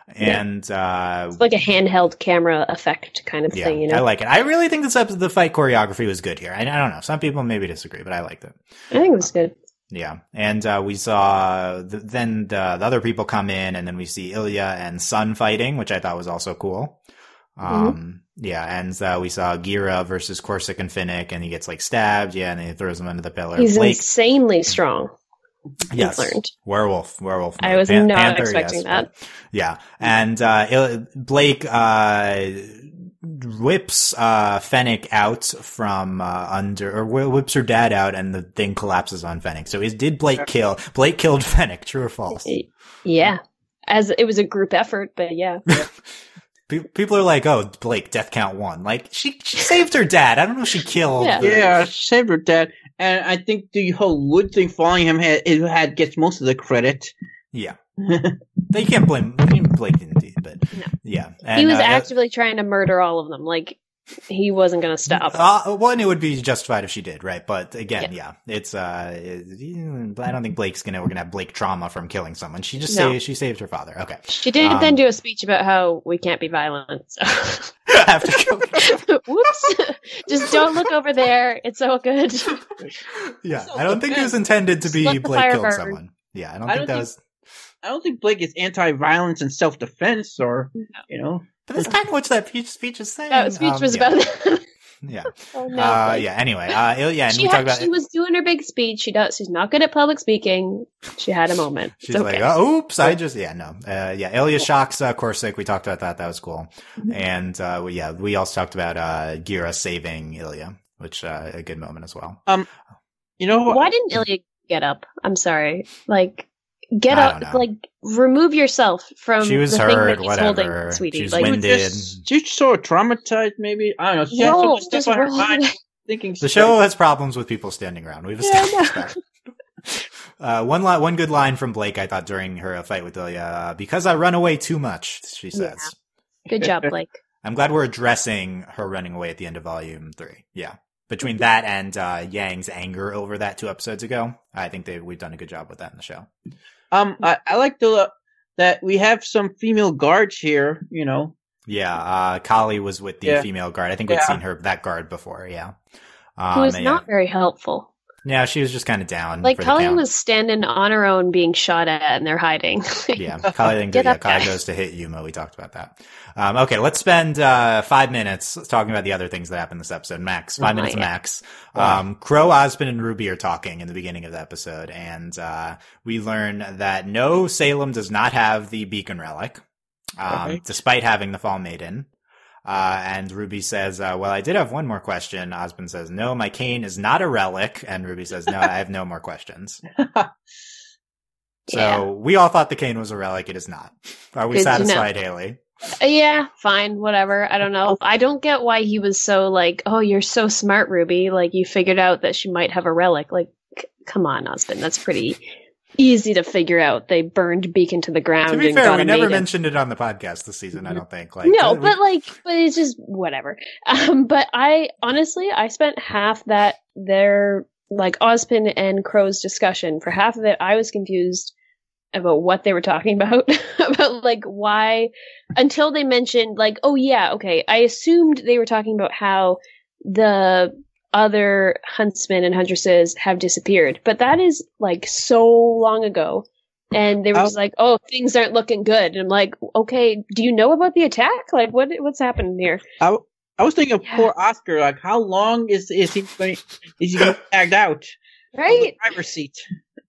And it's like a handheld camera effect kind of thing, I like it. I really think the fight choreography was good here. I don't know. Some people maybe disagree, but I liked it. I think it was good. Yeah. And we saw then the other people come in, and then we see Ilia and Sun fighting, which I thought was also cool. Yeah, and we saw Gira versus Corsic and Finnick, and he gets like stabbed, and he throws him under the pillar. He's insanely strong. Yes, werewolf. I was not Panther, expecting that. But, yeah, and Blake whips Fennec out from under, or whips her dad out, and the thing collapses on Fennec. So did Blake kill? Blake killed Fennec. True or false? Yeah, as it was a group effort, but yeah. People are like, "Oh, Blake, death count 1." Like she saved her dad. I don't know if she killed. Yeah, she saved her dad. And I think the whole wood thing following him gets most of the credit. Yeah. You can't blame Blake didn't do it, but No. yeah. And, He was actively trying to murder all of them. Like, he wasn't going to stop. One, it would be justified if she did, right? But again, yeah, it's I don't think we're gonna have Blake trauma from killing someone. She just she saved her father. Okay. She did then do a speech about how we can't be violent. So. After killing. Whoops! Just don't look over there. It's all good. Yeah, I don't think it was intended to be Blake killed someone. Yeah, I don't think that was. I don't think Blake is anti-violence and self-defense, or you know. But that's kind of what that speech is saying. That speech was about that. Yeah. Oh, no, yeah. Anyway, Ilia, and we talked about. She was doing her big speech. She's not good at public speaking. She had a moment. She's like, oops, I just, Ilia shocks Corsic. We talked about that. That was cool. And, we also talked about, Gira saving Ilia, which, a good moment as well. You know what? Why didn't Ilia get up? I'm sorry. Like, get up, like, remove yourself from she was the hurt, thing that he's whatever. holding, sweetie. She's like, winded. She's sort of traumatized, maybe. I don't know. She has so much stuff on her mind. The show has problems with people standing around. We've established that. One good line from Blake, I thought, during her fight with Ilia, because I run away too much, she says. Yeah. Good job, Blake. I'm glad we're addressing her running away at the end of Volume 3. Yeah. Between that and Yang's anger over that 2 episodes ago, I think we've done a good job with that in the show. I like that we have some female guards here, you know. Yeah, Kali was with the female guard. I think we'd seen that guard before, yeah. Who was not very helpful. Yeah, she was just kind of down. Like, Kali was standing on her own being shot at, and they're hiding. Yeah, Kali didn't get Kali goes to hit Yuma. We talked about that. Okay, let's spend 5 minutes talking about the other things that happened this episode. Max, 5 minutes max. Crow, Ozpin, and Ruby are talking in the beginning of the episode, and we learn that no, Salem does not have the beacon relic, despite having the Fall Maiden. And Ruby says, well, I did have one more question. Ozpin says, no, my cane is not a relic. And Ruby says, no, I have no more questions. So we all thought the cane was a relic. It is not. Are we satisfied, Hayley? Yeah, fine, whatever. I don't know. I don't get why he was so like, oh, you're so smart, Ruby. Like, you figured out that she might have a relic. Like, come on, Ozpin. That's pretty easy to figure out. They burned Beacon to the ground. To be fair, we never mentioned it on the podcast this season, I don't think. Like, no, but it's just whatever. But I spent half that their, like, Ozpin and Crow's discussion. For half of it, I was confused about what they were talking about, about, like, why, until they mentioned, like, oh yeah, okay, I assumed they were talking about how the other huntsmen and huntresses have disappeared, but that is like so long ago, and they were just like, oh, things aren't looking good, and I'm like, okay, do you know about the attack? Like, what's happening here? I was thinking of poor Oscar. Like, how long is he going to act out? Right, on the driver's seat.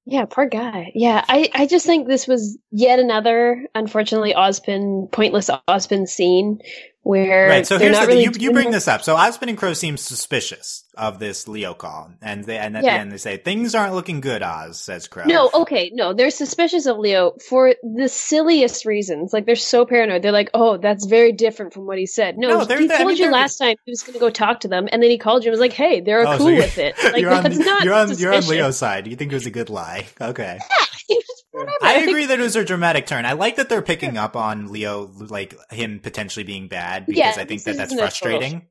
Yeah, poor guy. Yeah, I just think this was yet another, unfortunately, pointless Ozpin scene where right. So here's the thing. You bring this up. So Ozpin and Crow seem suspicious of this Leo call, and at the end they say things aren't looking good. Oz, says Crow. No, they're suspicious of Leo for the silliest reasons. Like, they're so paranoid. They're like, oh, that's very different from what he said. No, he told you last time he was going to go talk to them, and then he called you and was like, hey, they're cool with it. Like, you're on Leo's side. You think it was a good lie? Okay. Yeah. I agree that it was a dramatic turn. I like that they're picking up on Leo, like him potentially being bad, because I think that's frustrating.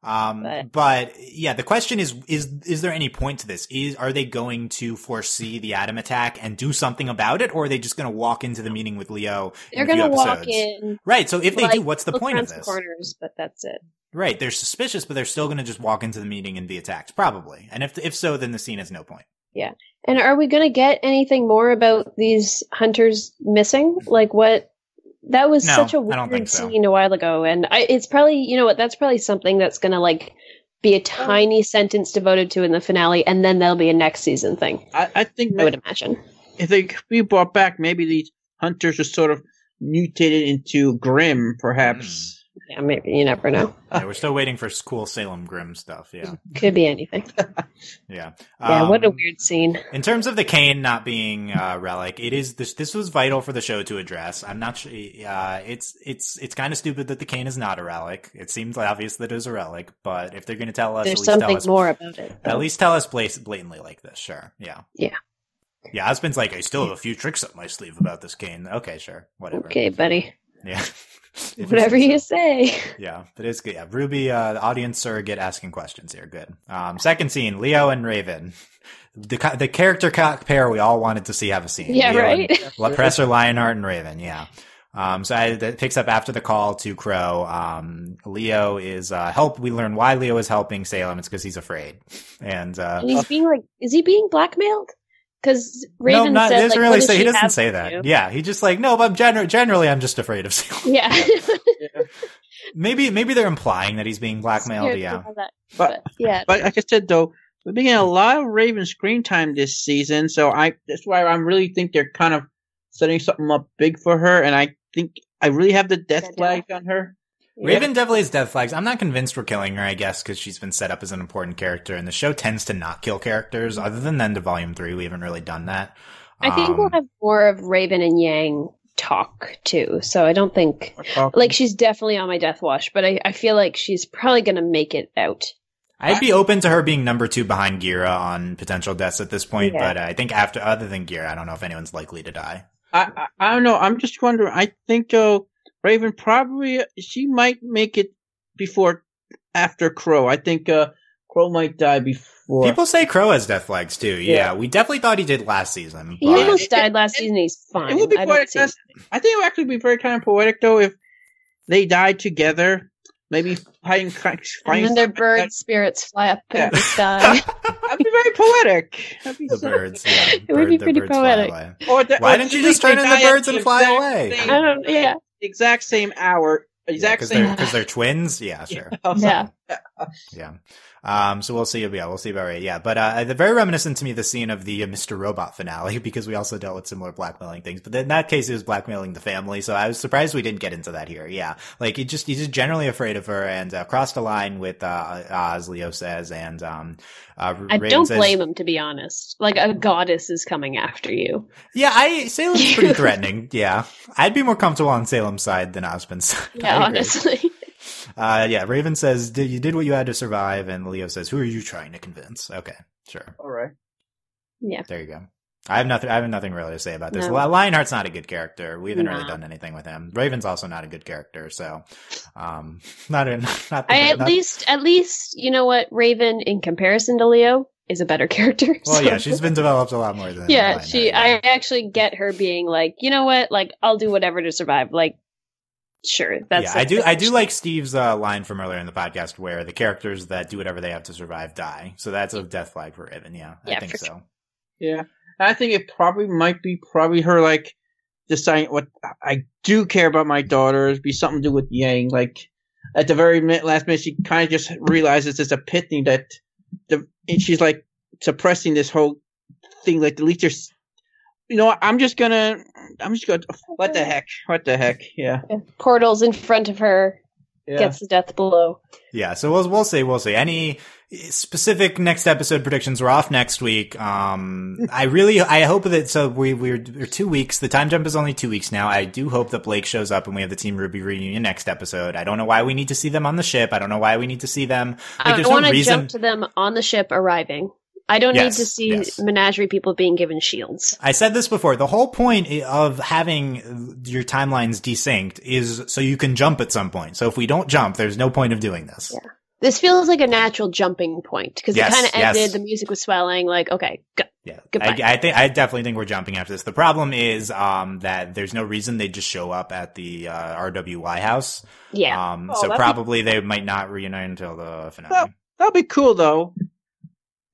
But yeah, the question is there any point to this? Are they going to foresee the Atom attack and do something about it, or are they just going to walk into the meeting with Leo? They're going to walk in, right? So if they do, what's the point of this? Corners, but that's it. Right, they're suspicious, but they're still going to just walk into the meeting and be attacked, probably. And if so, then the scene has no point. Yeah. And are we going to get anything more about these hunters missing? Like, what? That was such a weird scene a while ago. And it's probably, you know what, that's probably something that's going to, like, be a tiny sentence devoted to in the finale, and then there'll be a next season thing. I think I would imagine. If they could be brought back, maybe these hunters are sort of mutated into Grimm, perhaps. Yeah, maybe. You never know. Yeah, we're still waiting for cool Salem Grimm stuff. Yeah, could be anything. Yeah. Yeah. What a weird scene. In terms of the cane not being relic, it is this was vital for the show to address. I'm not sure. It's kind of stupid that the cane is not a relic. It seems obvious that it is a relic, but if they're going to tell us, there's something more about it. At least tell us blatantly like this. Sure. Yeah. Yeah. Yeah, Osmond's like, I still have a few tricks up my sleeve about this cane. Okay, sure, whatever. Okay, buddy. Yeah. Whatever you say. Yeah, but it's good. Yeah, RWBY, the audience surrogate asking questions here. Good. Second scene, Leo and Raven. The character pair we all wanted to see have a scene. Yeah, Leo right? And Professor Lionheart and Raven, yeah. That picks up after the call to Crow. Leo is, we learn why Leo is helping Salem. It's because he's afraid. And he's being like, is he being blackmailed? Because Raven no, said, doesn't like, really what say, he doesn't have say to that. do? Yeah, he just like, no, but generally I'm just afraid of Salem. Yeah. Maybe they're implying that he's being blackmailed. Yeah. But like I said though, we're getting a lot of Raven screen time this season, so that's why I really think they're kind of setting something up big for her, and I think I really have the death flag on her. Raven definitely has death flags. I'm not convinced we're killing her, I guess, because she's been set up as an important character, and the show tends to not kill characters. Other than the end of Volume 3, we haven't really done that. I think we'll have more of Raven and Yang talk, too. So I don't think... Like, she's definitely on my death watch, but I feel like she's probably going to make it out. I'd be open to her being number 2 behind Gira on potential deaths at this point, but I think other than Gira, I don't know if anyone's likely to die. I don't know. I'm just wondering. I think, Raven probably, she might make it after Crow. I think Crow might die before. People say Crow has death flags too. Yeah, we definitely thought he did last season. He almost died last season. He's fine. It would be poetic. I think it would actually be very kind of poetic though if they died together. Maybe fighting. And then their bird spirits fly up in the sky. That'd be very poetic. The birds. Yeah, it would be pretty poetic. Why didn't you just turn in the birds and fly away? I don't. Yeah. Exact same hour. Exact same. Because they're twins. Yeah, sure. Yeah. Yeah. So we'll see. Yeah, we'll see about it. Yeah, but they're very reminiscent to me the scene of the Mr. Robot finale because we also dealt with similar blackmailing things. But in that case, it was blackmailing the family. So I was surprised we didn't get into that here. Yeah, like he's just generally afraid of her and crossed the line with Oz. Leo says, and I don't blame him, to be honest. Like a goddess is coming after you. Yeah, Salem's pretty threatening. Yeah, I'd be more comfortable on Salem's side than Osmond's side. Yeah, honestly. Raven says, you did what you had to survive, and Leo says, who are you trying to convince? Okay, sure. All right. Yeah. There you go. I have nothing really to say about this. No. Lionheart's not a good character. We haven't really done anything with him. Raven's also not a good character, so at least you know what, Raven in comparison to Leo is a better character. Well, yeah, she's been developed a lot more than Lionheart. I actually get her being like, you know what, like I'll do whatever to survive. Like, sure, that's I do like Steve's line from earlier in the podcast where the characters that do whatever they have to survive die. So that's a death flag for Raven. Yeah, I think so. Sure. Yeah. I think it might be her like deciding what I do care about my daughters be something to do with Yang. Like at the very last minute, she kind of just realizes it's a pit thing that she's like suppressing this whole thing. Like at least there's, I'm just gonna what the heck, yeah. Portals in front of her. Yeah. Gets the death blow. Yeah, so we'll see. Any specific next episode predictions? We're off next week. I hope that, so we're 2 weeks. The time jump is only 2 weeks now. I do hope that Blake shows up and we have the Team RWBY reunion next episode. I don't know why we need to see them on the ship. I don't know why we need to see them. I want to jump to them on the ship arriving. I don't need to see Menagerie people being given shields. I said this before. The whole point of having your timelines desynced is so you can jump at some point. So if we don't jump, there's no point of doing this. Yeah. This feels like a natural jumping point because it kind of ended. The music was swelling. Like, okay, go. Yeah, goodbye. I definitely think we're jumping after this. The problem is that there's no reason they just show up at the RWBY house. Yeah. So probably they might not reunite until the finale. That'll be cool though.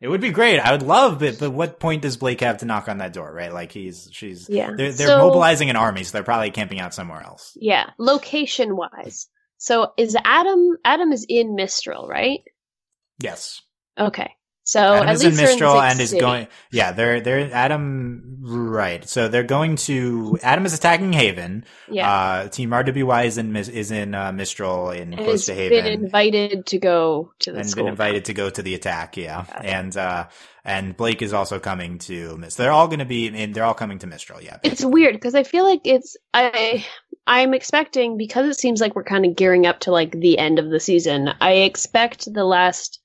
It would be great. I would love it, but what point does Blake have to knock on that door, right? Like they're mobilizing an army, so they're probably camping out somewhere else. Yeah. Location wise. So is Adam is in Mistral, right? Yes. Okay. So Adam at is least in Mistral and is going. Yeah, they're Adam. Right. So they're going to. Adam is attacking Haven. Yeah. Team RWBY is in Mistral in close to Haven. Been invited to go to the school. Been invited to go to the attack. Yeah. And Blake is also coming to Mistral. They're all going to be in. They're all coming to Mistral. Yeah. It's weird because I feel like I'm expecting, because it seems like we're kind of gearing up to like the end of the season. I expect the last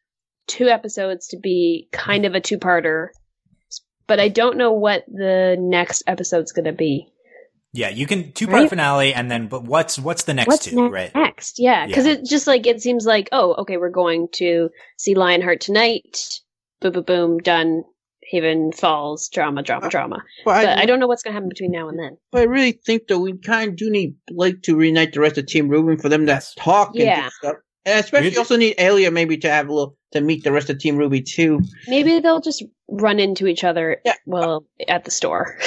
2 episodes to be kind of a 2-parter, but I don't know what the next episode's going to be. Yeah, you can 2-part finale, and then but what's the next two, right? Next, yeah, because it just like it seems like okay, we're going to see Lionheart tonight. Boom, boom, boom, done. Haven Falls, drama. But I don't know what's going to happen between now and then. But I really think, though, we kind of do need Blake to reunite the rest of Team RWBY for them to talk and do stuff. And especially also need Ilia maybe to have to meet the rest of Team RWBY, too. Maybe they'll just run into each other, at the store.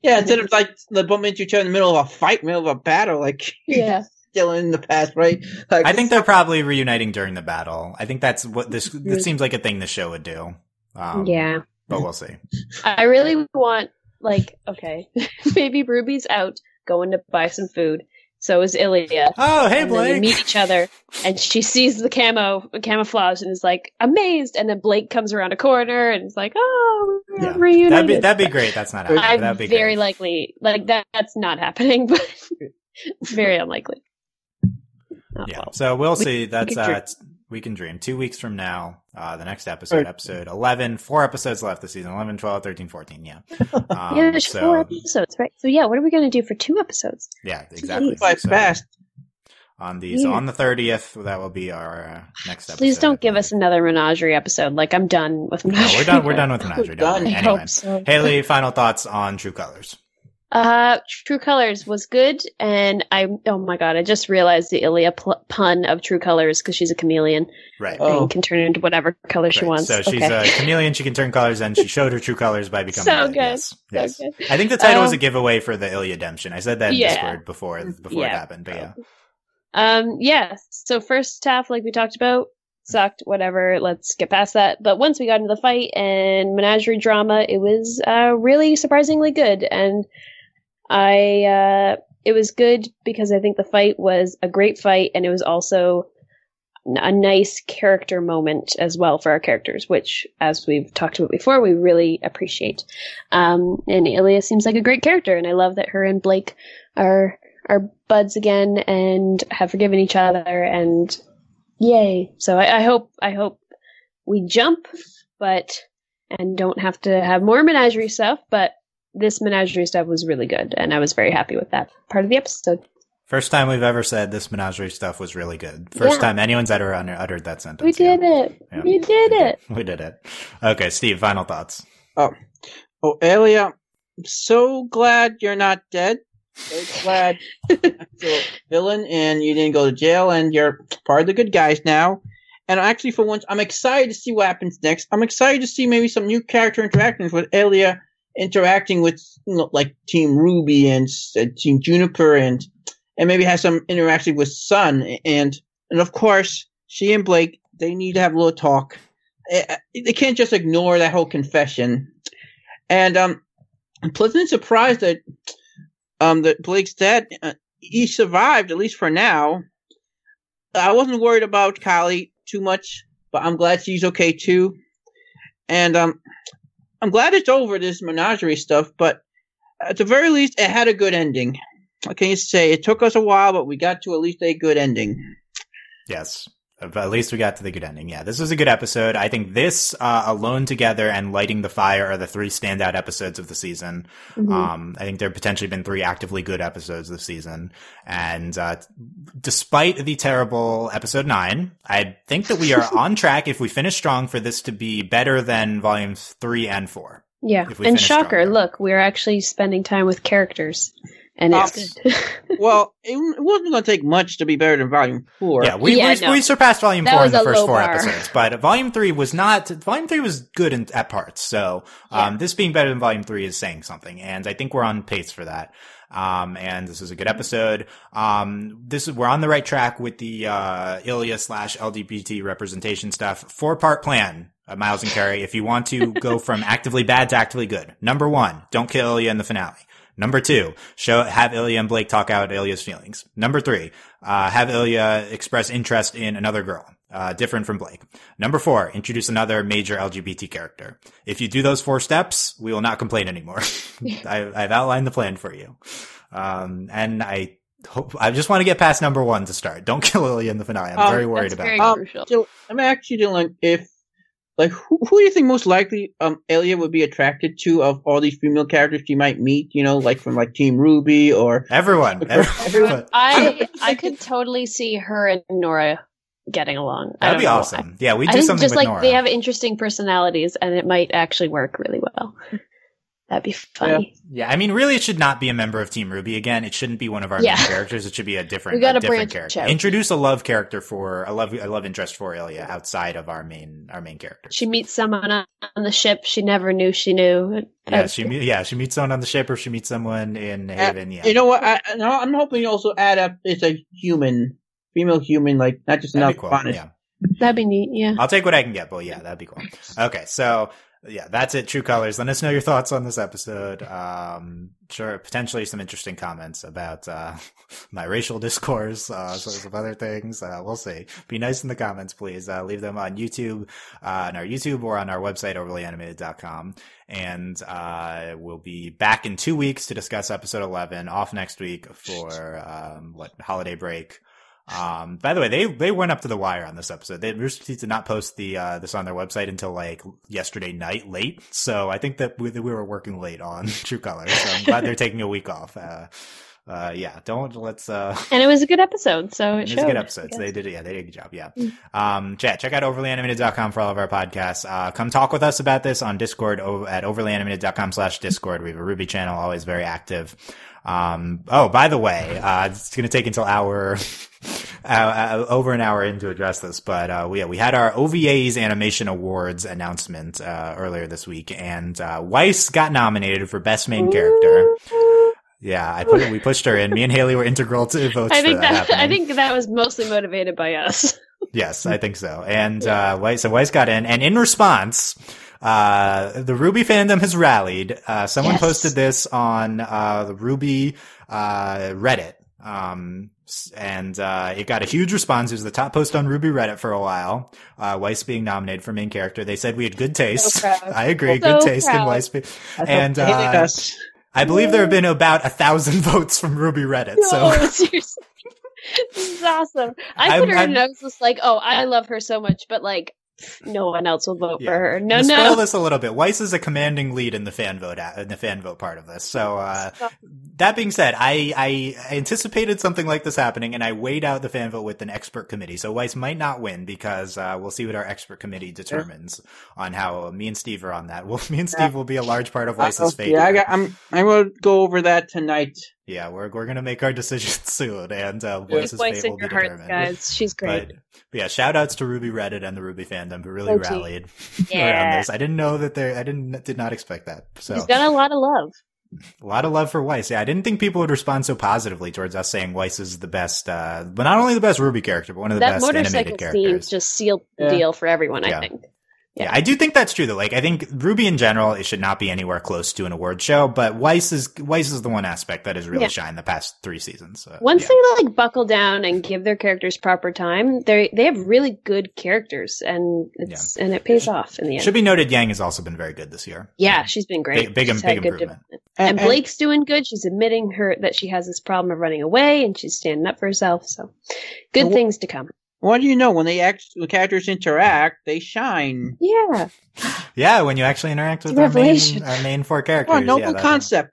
Yeah, instead of, like, they bump into each other in the middle of a fight, middle of a battle, like... Yeah. Still in the past, right? Like, I think they're probably reuniting during the battle. I think that's what this seems like a thing the show would do. Yeah. But we'll see. I really want, maybe Ruby's out going to buy some food. So is Ilia. Oh, hey, and Blake. Then they meet each other, and she sees the camouflage and is like amazed. And then Blake comes around a corner and is like, "Oh, we're reunited." That'd be great. That's not happening. That'd be very great. likely. That's not happening, but very unlikely. Yeah. So we'll see. That's we can dream. 2 weeks from now, the next episode 11, 4 episodes left this season, 11, 12, 13, 14. Yeah. There's 4 episodes, right? So yeah, what are we going to do for 2 episodes? Yeah, exactly. Fast. On the 30th, that will be our next episode. Please don't give us another Menagerie episode. Like, I'm done with Menagerie. No, we're done with Menagerie. I hope so. Hayley, final thoughts on True Colors. True Colors was good, and oh my god, I just realized the Ilia pun of True Colors because she's a chameleon. Right. And can turn into whatever color she wants. So she's a chameleon, she can turn colors, and she showed her true colors by becoming so red. Good. Yes. So good. I think the title was a giveaway for the Ilia-demption. I said that in Discord before it happened, but yeah. So first half, like we talked about, sucked, whatever, let's get past that. But once we got into the fight and Menagerie drama, it was really surprisingly good, and it was good because I think the fight was a great fight, and it was also a nice character moment as well for our characters, which, as we've talked about before, we really appreciate. And Ilia seems like a great character, and I love that her and Blake are buds again and have forgiven each other, and yay. So I hope we jump, and don't have to have more Menagerie stuff, but this Menagerie stuff was really good, and I was very happy with that part of the episode. First time we've ever said this Menagerie stuff was really good. First time anyone's ever uttered that sentence. We did it. Yeah. We did it. We did it. Okay, Steve, final thoughts. Oh, Ilia, I'm so glad you're not dead. So glad you're a villain and you didn't go to jail, and you're part of the good guys now. And actually, for once, I'm excited to see what happens next. I'm excited to see maybe some new character interactions with Ilia interacting with, like Team RWBY and Team Juniper, and maybe have some interaction with Sun, and of course, she and Blake, they need to have a little talk. They can't just ignore that whole confession. And I'm pleasantly surprised that Blake's dad, he survived, at least for now. I wasn't worried about Kylie too much, but I'm glad she's okay too. And I'm glad it's over, this Menagerie stuff, but at the very least, it had a good ending. What can you say? It took us a while, but we got to at least a good ending. Yes. At least we got to the good ending. Yeah, this was a good episode. I think this, Alone Together and Lighting the Fire are the 3 standout episodes of the season. Mm-hmm. I think there have potentially been 3 actively good episodes this season. And despite the terrible episode 9, I think that we are on track, if we finish strong, for this to be better than volumes 3 and 4. Yeah, and shocker, look, we're actually spending time with characters. And it's good. Well, it wasn't going to take much to be better than Volume 4. Yeah, we surpassed Volume 4 in the first 4 episodes, but Volume 3 was not. Volume 3 was good at parts, so this being better than Volume 3 is saying something, and I think we're on pace for that. And this is a good episode. We're on the right track with the Ilia/LGBT representation stuff. 4-part plan. Miles and Carrie, if you want to go from actively bad to actively good. Number 1, don't kill Ilia in the finale. Number 2, have Ilia and Blake talk out Ilia's feelings. Number 3, have Ilia express interest in another girl, different from Blake. Number 4, introduce another major LGBT character. If you do those 4 steps, we will not complain anymore. I've outlined the plan for you. And I just want to get past number 1 to start. Don't kill Ilia in the finale. I'm very worried about it. Crucial. So, I'm actually doing, if like who do you think most likely Ilia would be attracted to of all these female characters she might meet? You know, like from like Team RWBY or everyone. I could totally see her and Nora getting along. That'd be awesome. Yeah, we do something just with like Nora. they have interesting personalities, and it might actually work really well. That'd be funny. Yeah, I mean, really, it should not be a member of Team RWBY again. It shouldn't be one of our main characters. It should be a different character. Introduce a love character a love interest for Ilia outside of our main characters. She meets someone on the ship she never knew she knew. She meets someone on the ship, or she meets someone in Haven. You know what? I'm hoping you also add up. It's a female human, like not just enough cool. bonus. Yeah. That'd be neat. Yeah, I'll take what I can get, but yeah, that'd be cool. Okay, so. Yeah, that's it. True Colors. Let us know your thoughts on this episode. Sure, potentially some interesting comments about my racial discourse, some other things. We'll see. Be nice in the comments, please. Leave them on YouTube, on our YouTube, or on our website, overlyanimated.com. And we'll be back in 2 weeks to discuss episode 11. Off next week for holiday break. By the way, they went up to the wire on this episode. Rooster Teeth did not post this on their website until like yesterday night late. So I think that we were working late on True Colors. So I'm glad they're taking a week off. Let's and it was a good episode, so it was a good episode. So they did a good job. Yeah. Check out overlyanimated.com for all of our podcasts. Come talk with us about this on Discord at overlyanimated.com/Discord. We have a RWBY channel, always very active. By the way, it's going to take until over an hour in to address this, but we had our OVA's Animation Awards announcement earlier this week, and Weiss got nominated for Best Main Character. Yeah, we pushed her in. Me and Hayley were integral to votes for that. I think that was mostly motivated by us. Yes, I think so. And Weiss got in, and in response, the RWBY fandom has rallied. Someone posted this on the RWBY Reddit. And it got a huge response. It was the top post on RWBY Reddit for a while. Weiss being nominated for main character. They said we had good taste. So I agree. Good taste in Weiss. And I believe there have been about 1,000 votes from RWBY Reddit. Seriously. This is awesome. I put her in notes just like, I love her so much, but like, no one else will vote for her. No. Spoil this a little bit. Weiss is a commanding lead in the fan vote part of this. So, that being said, I anticipated something like this happening, and I weighed out the fan vote with an expert committee. So Weiss might not win because, we'll see what our expert committee determines on how me and Steve are on that. Me and Steve will be a large part of Weiss's fate. Yeah, I will go over that tonight. Yeah, we're going to make our decisions soon, and Weiss's fate will be determined. Guys, she's great. But yeah, shout outs to RWBY Reddit and the RWBY fandom who really rallied around this. I didn't know that did not expect that. So he's got a lot of love. A lot of love for Weiss. Yeah, I didn't think people would respond so positively towards us saying Weiss is the best, but not only the best RWBY character, but one of the best animated characters. That motorcycle scene just sealed the deal for everyone, I think. Yeah, I do think that's true though. Like, I think RWBY in general, it should not be anywhere close to an award show, but Weiss is the one aspect that has really shined the past 3 seasons. So, once they like buckle down and give their characters proper time, they have really good characters, and it pays off in the end. Should be noted, Yang has also been very good this year. Yeah, she's been great. Big improvement. And Blake's doing good. She's admitting that she has this problem of running away, and she's standing up for herself. So, good things to come. What do you know? When the characters interact, they shine. Yeah. Yeah, when you actually interact with our main 4 characters. Oh, noble concept.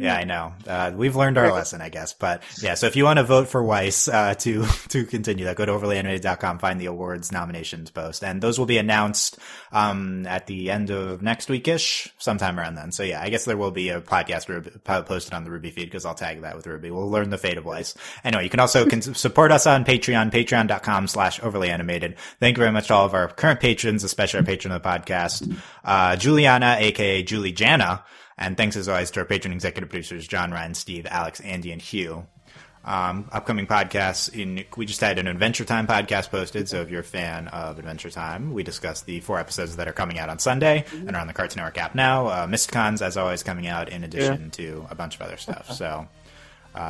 Yeah, I know. We've learned our lesson, I guess. But yeah, so if you want to vote for Weiss to continue that, go to overlyanimated.com, find the awards nominations post. And those will be announced at the end of next week-ish, sometime around then. So yeah, I guess there will be a podcast posted on the RWBY feed because I'll tag that with RWBY. We'll learn the fate of Weiss. Anyway, you can also support us on Patreon, patreon.com/overlyanimated. Thank you very much to all of our current patrons, especially our patron of the podcast, Juliana, aka Julie Jana. And thanks as always to our patron executive producers, John, Ryan, Steve, Alex, Andy, and Hugh. Upcoming podcasts we just had an Adventure Time podcast posted. So if you're a fan of Adventure Time, we discussed the 4 episodes that are coming out on Sunday and are on the Cartoon Network app now. Missed Cons, as always, coming out in addition to a bunch of other stuff. So,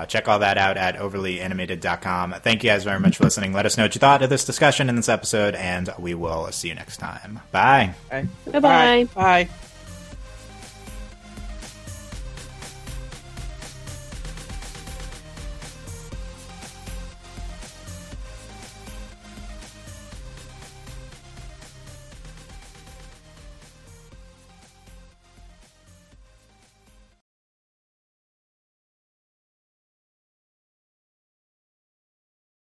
check all that out at overlyanimated.com. Thank you guys very much for listening. Let us know what you thought of this discussion in this episode, and we will see you next time. Bye. Bye-bye. Bye.